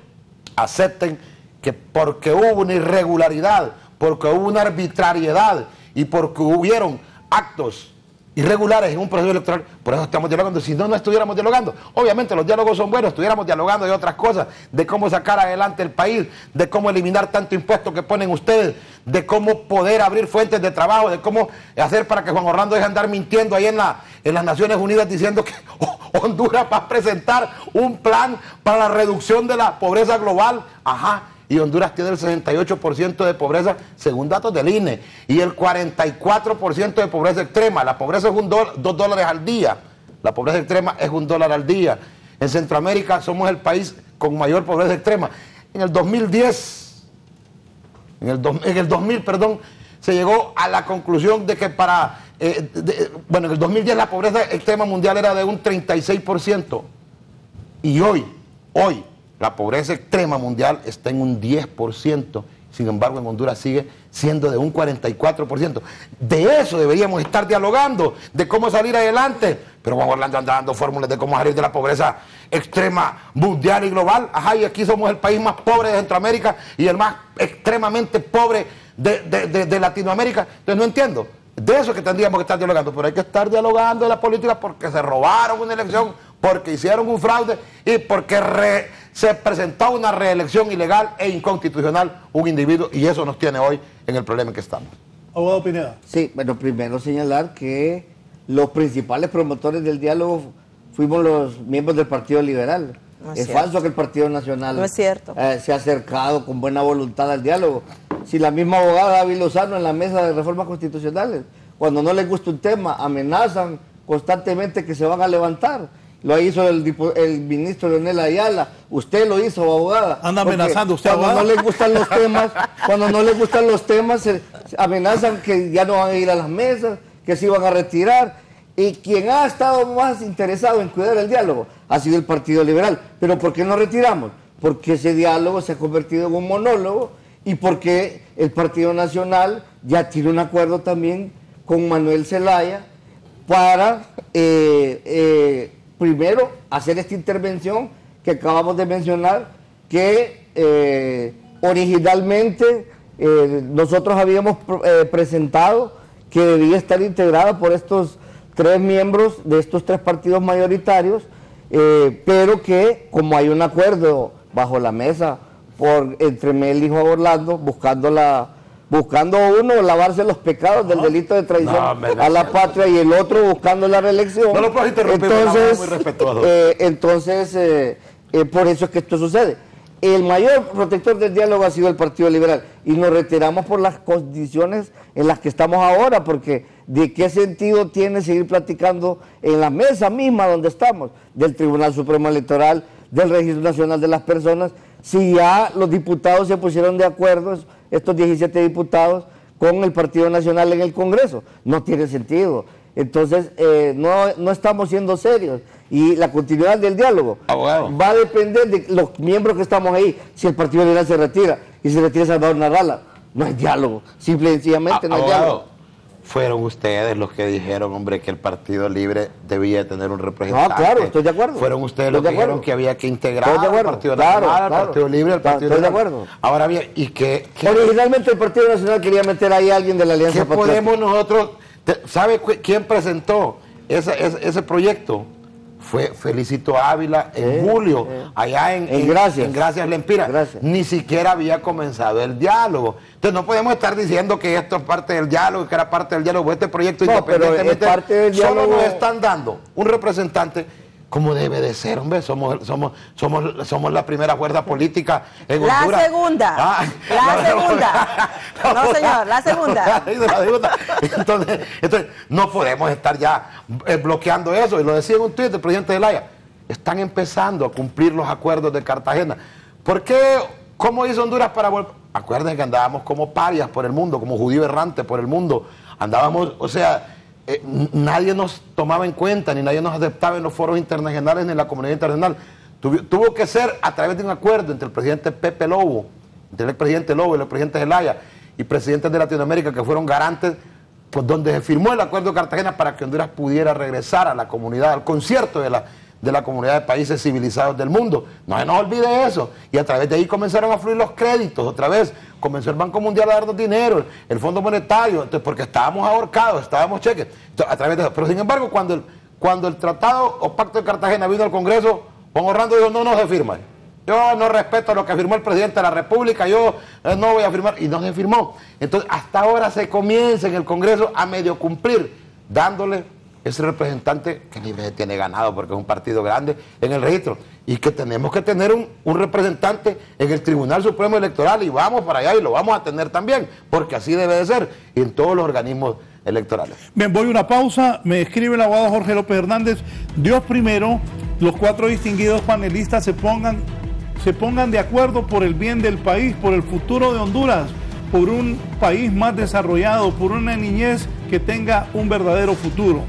acepten que porque hubo una irregularidad, porque hubo una arbitrariedad y porque hubieron actos irregulares en un proceso electoral, por eso estamos dialogando. Si no estuviéramos dialogando, obviamente los diálogos son buenos, estuviéramos dialogando de otras cosas, de cómo sacar adelante el país, de cómo eliminar tanto impuesto que ponen ustedes, de cómo poder abrir fuentes de trabajo, de cómo hacer para que Juan Orlando deje de andar mintiendo ahí en las Naciones Unidas diciendo que Honduras va a presentar un plan para la reducción de la pobreza global. Ajá. Y Honduras tiene el 68% de pobreza según datos del INE y el 44% de pobreza extrema. La pobreza es $2 al día. La pobreza extrema es $1 al día. En Centroamérica somos el país con mayor pobreza extrema. En el 2010, en el 2000, se llegó a la conclusión de que en el 2010 la pobreza extrema mundial era de un 36%. Y hoy, la pobreza extrema mundial está en un 10%, sin embargo en Honduras sigue siendo de un 44%. De eso deberíamos estar dialogando, de cómo salir adelante. Pero Juan Orlando anda dando fórmulas de cómo salir de la pobreza extrema mundial y global. Ajá, y aquí somos el país más pobre de Centroamérica y el más extremadamente pobre de Latinoamérica. Entonces no entiendo. De eso que tendríamos que estar dialogando, pero hay que estar dialogando de la política porque se robaron una elección, porque hicieron un fraude y porque se presentó una reelección ilegal e inconstitucional un individuo, y eso nos tiene hoy en el problema en que estamos. Abogado Pineda. Sí, bueno, primero señalar que los principales promotores del diálogo fuimos los miembros del Partido Liberal. No es falso que el Partido Nacional no es cierto. Se ha acercado con buena voluntad al diálogo. Si la misma abogada David Lozano en la mesa de reformas constitucionales, cuando no les gusta un tema, amenazan constantemente que se van a levantar. Lo hizo el ministro Leonel Ayala, usted lo hizo, abogada. Anda amenazando usted, cuando abogada. no les gustan los temas, se amenazan que ya no van a ir a las mesas, que se iban a retirar. Y quien ha estado más interesado en cuidar el diálogo ha sido el Partido Liberal. ¿Pero por qué nos retiramos? Porque ese diálogo se ha convertido en un monólogo y porque el Partido Nacional ya tiene un acuerdo también con Manuel Zelaya para primero hacer esta intervención que acabamos de mencionar, que originalmente nosotros habíamos presentado que debía estar integrada por estos 3 miembros de estos 3 partidos mayoritarios, pero que como hay un acuerdo bajo la mesa entre Mel y Juan Orlando, buscando uno lavarse los pecados del delito de traición a la patria y el otro buscando la reelección. No lo puedo interrumpir, muy respetuoso. Entonces, por eso es que esto sucede. El mayor protector del diálogo ha sido el Partido Liberal y nos retiramos por las condiciones en las que estamos ahora, porque ¿de qué sentido tiene seguir platicando en la mesa misma donde estamos, del Tribunal Supremo Electoral, del Registro Nacional de las Personas, si ya los diputados se pusieron de acuerdo, estos 17 diputados, con el Partido Nacional en el Congreso? No tiene sentido. Entonces, no estamos siendo serios. Y la continuidad del diálogo va a depender de los miembros que estamos ahí. Si el Partido Liberal se retira y se retira Salvador Narrala, no hay diálogo. Simple y sencillamente no hay diálogo. Fueron ustedes los que dijeron, hombre, que el Partido Libre debía tener un representante. No, claro, estoy de acuerdo. Fueron ustedes los que dijeron que había que integrar al Partido Nacional, al Partido Libre, al Partido Liberal. Estoy de acuerdo. Ahora bien, ¿y qué? Originalmente el Partido Nacional quería meter ahí a alguien de la Alianza Patriótica. ¿Qué podemos nosotros? ¿Sabe quién presentó ese proyecto? Fue Felicito Ávila en julio, allá en Gracias Lempira. Gracias. Ni siquiera había comenzado el diálogo. Entonces no podemos estar diciendo que esto es parte del diálogo, que era parte del diálogo. Este proyecto independientemente parte del diálogo, solo nos están dando un representante como debe de ser, hombre. Somos la primera fuerza política en Honduras. La segunda. La segunda. No, señor, la segunda. Entonces, no podemos estar ya bloqueando eso. Y lo decía en un tuit del presidente Zelaya. Están empezando a cumplir los acuerdos de Cartagena. ¿Por qué? ¿Cómo hizo Honduras para volver? Acuérdense que andábamos como parias por el mundo, como judío errante por el mundo. Andábamos, o sea, nadie nos tomaba en cuenta, ni nadie nos aceptaba en los foros internacionales, ni en la comunidad internacional. Tuvo que ser a través de un acuerdo entre el presidente Pepe Lobo, entre el presidente Lobo y el presidente Zelaya, y presidentes de Latinoamérica que fueron garantes, pues donde se firmó el acuerdo de Cartagena para que Honduras pudiera regresar a la comunidad, al concierto de la comunidad de países civilizados del mundo. No se nos olvide eso. Y a través de ahí comenzaron a fluir los créditos, otra vez comenzó el Banco Mundial a darnos dinero, el Fondo Monetario, entonces, porque estábamos ahorcados, estábamos cheques, entonces, a través de eso. Pero sin embargo, cuando el tratado o pacto de Cartagena vino al Congreso, Juan Orlando dijo, no se firma. Yo no respeto lo que firmó el presidente de la República, yo no voy a firmar, y no se firmó. Entonces, hasta ahora se comienza en el Congreso a medio cumplir, dándole ese representante que Libre tiene ganado porque es un partido grande en el registro, y que tenemos que tener un representante en el Tribunal Supremo Electoral, y vamos para allá y lo vamos a tener también, porque así debe de ser, y en todos los organismos electorales. Bien, voy a una pausa. Me escribe el abogado Jorge López Hernández. Dios primero, los 4 distinguidos panelistas se pongan de acuerdo por el bien del país, por el futuro de Honduras, por un país más desarrollado, por una niñez que tenga un verdadero futuro.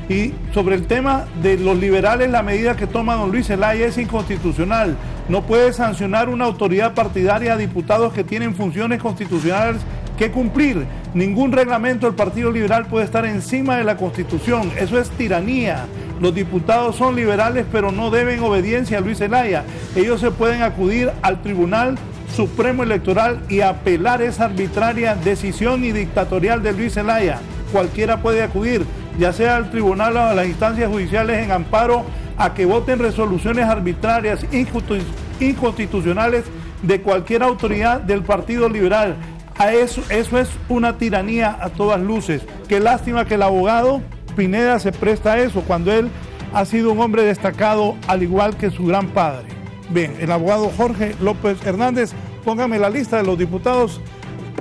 Y sobre el tema de los liberales, la medida que toma don Luis Zelaya es inconstitucional. No puede sancionar una autoridad partidaria a diputados que tienen funciones constitucionales que cumplir. Ningún reglamento del Partido Liberal puede estar encima de la Constitución. Eso es tiranía. Los diputados son liberales, pero no deben obediencia a Luis Zelaya. Ellos se pueden acudir al Tribunal Supremo Electoral y apelar esa arbitraria decisión y dictatorial de Luis Zelaya. Cualquiera puede acudir, ya sea al tribunal o a las instancias judiciales en amparo a que voten resoluciones arbitrarias, inconstitucionales de cualquier autoridad del Partido Liberal. Eso es una tiranía a todas luces. Qué lástima que el abogado Pineda se presta a eso cuando él ha sido un hombre destacado al igual que su gran padre. Bien, el abogado Jorge López Hernández, póngame la lista de los diputados.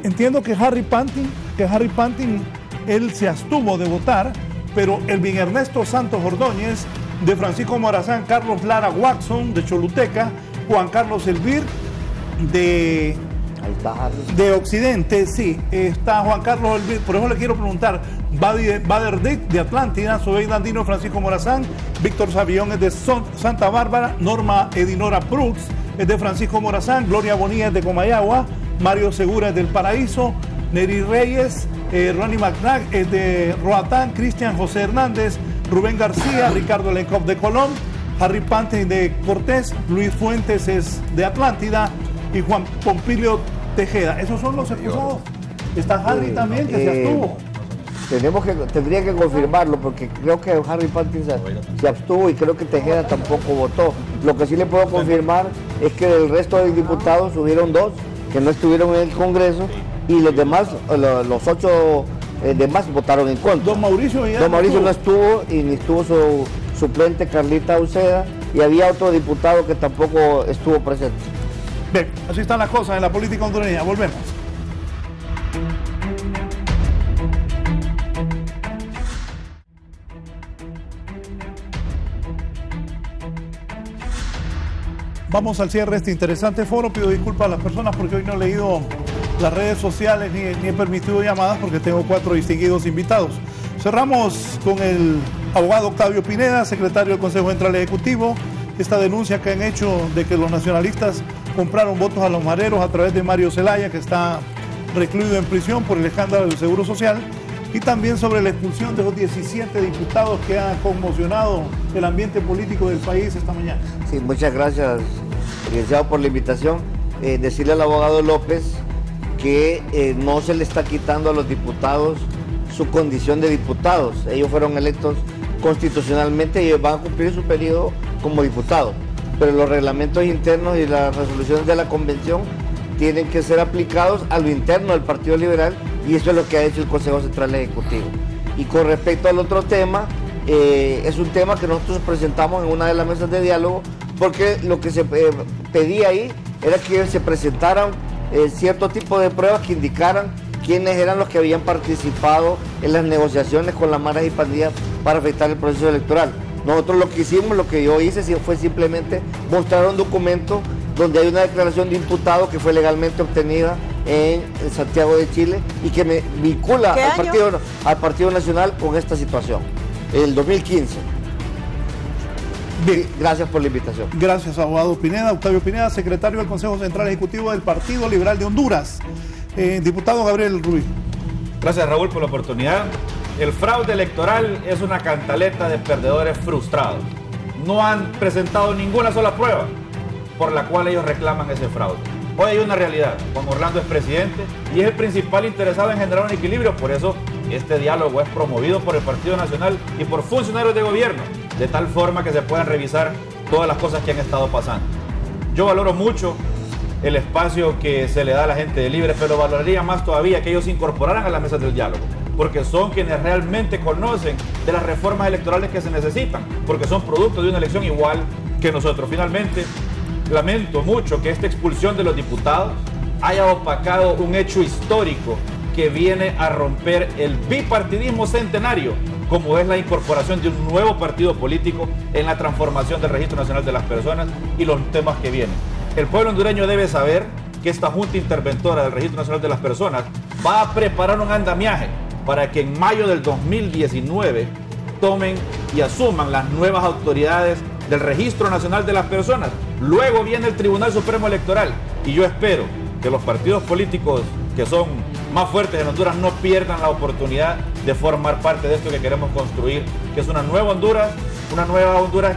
Entiendo que Harry Pantin, él se abstuvo de votar, pero Elvin Ernesto Santos Ordóñez, de Francisco Morazán, Carlos Lara Watson, de Choluteca, Juan Carlos Elvir, de Occidente, sí, está Juan Carlos Elvir, por eso le quiero preguntar, Bader Dick, de Atlántida, Sobeida Andino, Francisco Morazán, Víctor Savillón es de Santa Bárbara, Norma Edinora Brooks es de Francisco Morazán, Gloria Bonilla es de Comayagua, Mario Segura es del Paraíso, Neri Reyes, Ronnie McNabb es de Roatán, Cristian José Hernández, Rubén García, Ricardo Lenkov de Colón, Harry Pantin de Cortés, Luis Fuentes es de Atlántida, y Juan Pompilio Tejeda. ¿Esos son los excusados? Está Harry también, que se abstuvo. Tendría que confirmarlo, porque creo que Harry Pattinson se abstuvo y creo que Tejeda tampoco votó. Lo que sí le puedo confirmar es que del resto de diputados hubieron 2 que no estuvieron en el Congreso y los demás, los 8 demás votaron en contra. Don Mauricio no estuvo y ni estuvo su suplente Carlita Uceda y había otro diputado que tampoco estuvo presente. Bien, así están las cosas en la política hondureña. Volvemos. Vamos al cierre de este interesante foro. Pido disculpas a las personas porque hoy no he leído las redes sociales ni he permitido llamadas porque tengo 4 distinguidos invitados. Cerramos con el abogado Octavio Pineda, secretario del Consejo Central Ejecutivo. Esta denuncia que han hecho de que los nacionalistas compraron votos a los mareros a través de Mario Zelaya, que está recluido en prisión por el escándalo del Seguro Social. Y también sobre la expulsión de los 17 diputados que han conmocionado el ambiente político del país esta mañana. Sí, muchas gracias, licenciado, por la invitación. Decirle al abogado López que no se le está quitando a los diputados su condición de diputados. Ellos fueron electos constitucionalmente y ellos van a cumplir su periodo como diputados. Pero los reglamentos internos y las resoluciones de la convención tienen que ser aplicados a lo interno del Partido Liberal, y eso es lo que ha hecho el Consejo Central Ejecutivo. Y con respecto al otro tema, es un tema que nosotros presentamos en una de las mesas de diálogo, porque lo que se pedía ahí era que se presentaran cierto tipo de pruebas que indicaran quiénes eran los que habían participado en las negociaciones con las maras y pandillas para afectar el proceso electoral. Nosotros lo que hicimos, lo que yo hice fue simplemente mostrar un documento donde hay una declaración de imputado que fue legalmente obtenida en Santiago de Chile y que me vincula al Partido Nacional con esta situación, el 2015. Bien. Gracias por la invitación. Gracias, abogado Pineda. Octavio Pineda, secretario del Consejo Central Ejecutivo del Partido Liberal de Honduras. Diputado Gabriel Rubí. Gracias, Raúl, por la oportunidad. El fraude electoral es una cantaleta de perdedores frustrados. No han presentado ninguna sola prueba por la cual ellos reclaman ese fraude. Hoy hay una realidad. Juan Orlando es presidente y es el principal interesado en generar un equilibrio. Por eso este diálogo es promovido por el Partido Nacional y por funcionarios de gobierno, de tal forma que se puedan revisar todas las cosas que han estado pasando. Yo valoro mucho el espacio que se le da a la gente de Libre, pero valoraría más todavía que ellos se incorporaran a las mesas del diálogo, porque son quienes realmente conocen de las reformas electorales que se necesitan, porque son producto de una elección igual que nosotros. Finalmente, lamento mucho que esta expulsión de los diputados haya opacado un hecho histórico que viene a romper el bipartidismo centenario, como es la incorporación de un nuevo partido político en la transformación del Registro Nacional de las Personas y los temas que vienen. El pueblo hondureño debe saber que esta Junta Interventora del Registro Nacional de las Personas va a preparar un andamiaje para que en mayo del 2019 tomen y asuman las nuevas autoridades del Registro Nacional de las Personas. Luego viene el Tribunal Supremo Electoral y yo espero que los partidos políticos que son más fuertes en Honduras no pierdan la oportunidad de formar parte de esto que queremos construir, que es una nueva Honduras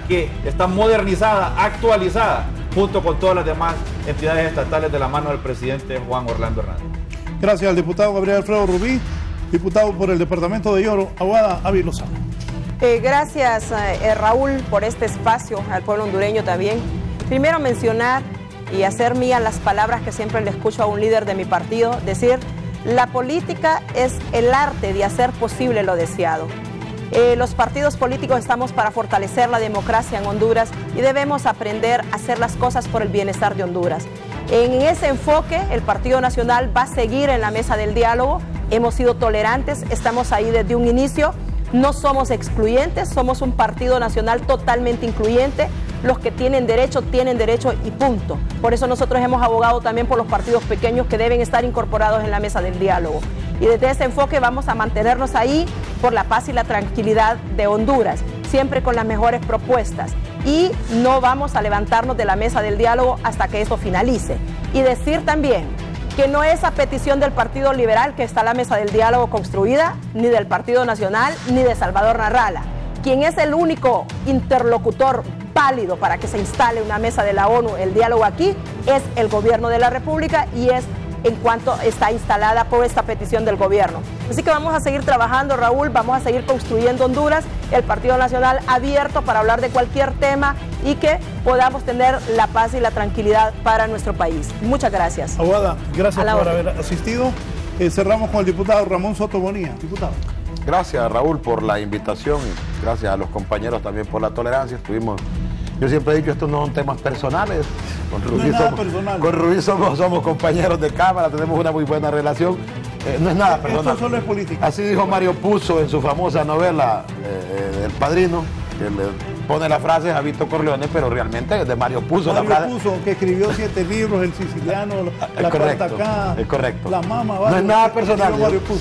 que está modernizada, actualizada, junto con todas las demás entidades estatales de la mano del presidente Juan Orlando Hernández. Gracias al diputado Gabriel Alfredo Rubí, diputado por el departamento de Lloro, abogada Avi Lozano. Gracias, Raúl, por este espacio, al pueblo hondureño también. Primero mencionar y hacer mías las palabras que siempre le escucho a un líder de mi partido, decir, la política es el arte de hacer posible lo deseado. Los partidos políticos estamos para fortalecer la democracia en Honduras y debemos aprender a hacer las cosas por el bienestar de Honduras. En ese enfoque, el Partido Nacional va a seguir en la mesa del diálogo. Hemos sido tolerantes, estamos ahí desde un inicio. No somos excluyentes, somos un partido nacional totalmente incluyente. Los que tienen derecho y punto. Por eso nosotros hemos abogado también por los partidos pequeños que deben estar incorporados en la mesa del diálogo. Y desde ese enfoque vamos a mantenernos ahí por la paz y la tranquilidad de Honduras, siempre con las mejores propuestas. Y no vamos a levantarnos de la mesa del diálogo hasta que eso finalice. Y decir también que no es a petición del Partido Liberal que está la mesa del diálogo construida, ni del Partido Nacional, ni de Salvador Narrala. Quien es el único interlocutor válido para que se instale una mesa de la ONU, el diálogo aquí, es el gobierno de la República y es en cuanto está instalada por esta petición del gobierno. Así que vamos a seguir trabajando, Raúl, vamos a seguir construyendo Honduras, el Partido Nacional abierto para hablar de cualquier tema y que podamos tener la paz y la tranquilidad para nuestro país. Muchas gracias. Abogada, gracias por haber asistido. Cerramos con el diputado Ramón Soto Bonilla. Diputado. Gracias, Raúl, por la invitación. Gracias a los compañeros también por la tolerancia. Yo siempre he dicho, estos no son temas personales. Con Rubí somos compañeros de cámara, tenemos una muy buena relación. No es nada personal. Esto solo es política. Así dijo Mario Puzo en su famosa novela El Padrino, que le pone la frase a Vito Corleone, pero realmente es de Mario Puzo. Mario Puzo, que escribió 7 libros, El Siciliano, La Carta Acá, es correcto. La Mama. No es nada personal,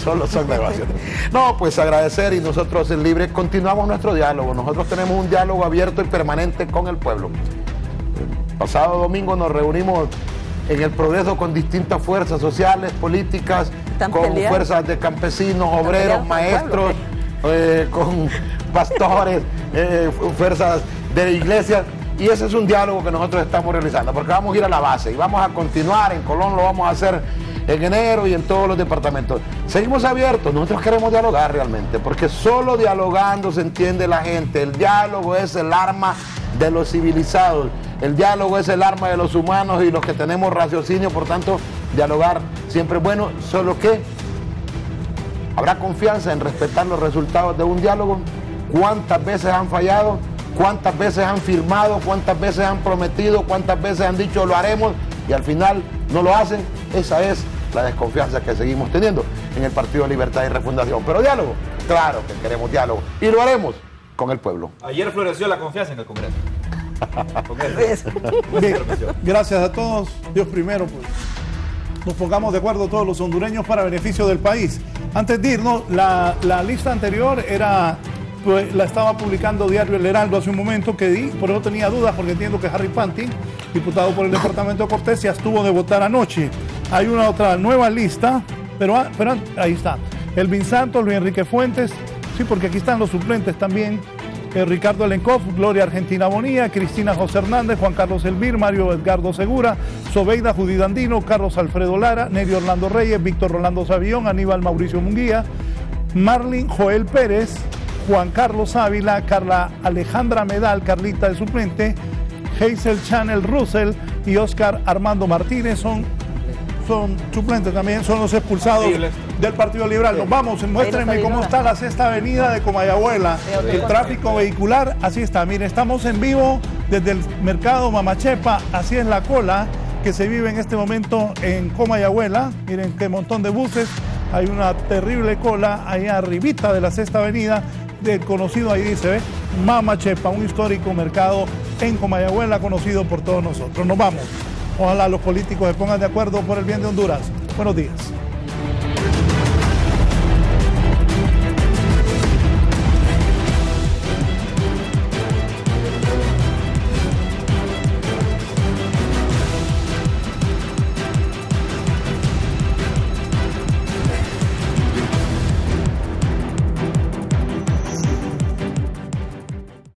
solo son negocios. No, pues agradecer, y nosotros en Libre continuamos nuestro diálogo. Nosotros tenemos un diálogo abierto y permanente con el pueblo. El pasado domingo nos reunimos en El Progreso con distintas fuerzas sociales, políticas, con fuerzas de campesinos, obreros, maestros, con pastores, fuerzas de iglesias, y ese es un diálogo que nosotros estamos realizando, porque vamos a ir a la base y vamos a continuar. En Colón lo vamos a hacer en enero y en todos los departamentos. Seguimos abiertos, nosotros queremos dialogar realmente, porque solo dialogando se entiende la gente. El diálogo es el arma de los civilizados, el diálogo es el arma de los humanos y los que tenemos raciocinio. Por tanto, dialogar siempre es bueno, solo que habrá confianza en respetar los resultados de un diálogo. ¿Cuántas veces han fallado? ¿Cuántas veces han firmado? ¿Cuántas veces han prometido? ¿Cuántas veces han dicho lo haremos y al final no lo hacen? Esa es la desconfianza que seguimos teniendo en el Partido Libertad y Refundación. Pero diálogo, claro que queremos diálogo y lo haremos con el pueblo. Ayer floreció la confianza en el Congreso. Bien, gracias a todos. Dios primero, pues nos pongamos de acuerdo todos los hondureños para beneficio del país. Antes de irnos, la lista anterior era, pues, la estaba publicando Diario El Heraldo hace un momento, que di, por eso tenía dudas, porque entiendo que Harry Panty, diputado por el departamento de Cortés, ya estuvo de votar anoche. Hay una otra nueva lista, pero ahí está. Elvin Santos, Luis Enrique Fuentes, sí, porque aquí están los suplentes también. Ricardo Elenkov, Gloria Argentina Bonilla, Cristina José Hernández, Juan Carlos Elvir, Mario Edgardo Segura, Sobeida Judith Andino, Carlos Alfredo Lara, Nery Orlando Reyes, Víctor Rolando Savillón, Aníbal Mauricio Munguía, Marlin Joel Pérez, Juan Carlos Ávila, Carla Alejandra Medal, Carlita de suplente, Hazel Chanel Russell y Oscar Armando Martínez son suplentes también, son los expulsados del Partido Liberal. Nos vamos, muéstrenme cómo está la Sexta Avenida de Comayagüela, el tráfico vehicular, así está. Miren, estamos en vivo desde el mercado Mamachepa, así es la cola que se vive en este momento en Comayagüela. Miren qué montón de buses, hay una terrible cola ahí arribita de la Sexta Avenida, del conocido, ahí dice, Mamachepa, un histórico mercado en Comayagüela conocido por todos nosotros. Nos vamos. Ojalá los políticos se pongan de acuerdo por el bien de Honduras. Buenos días.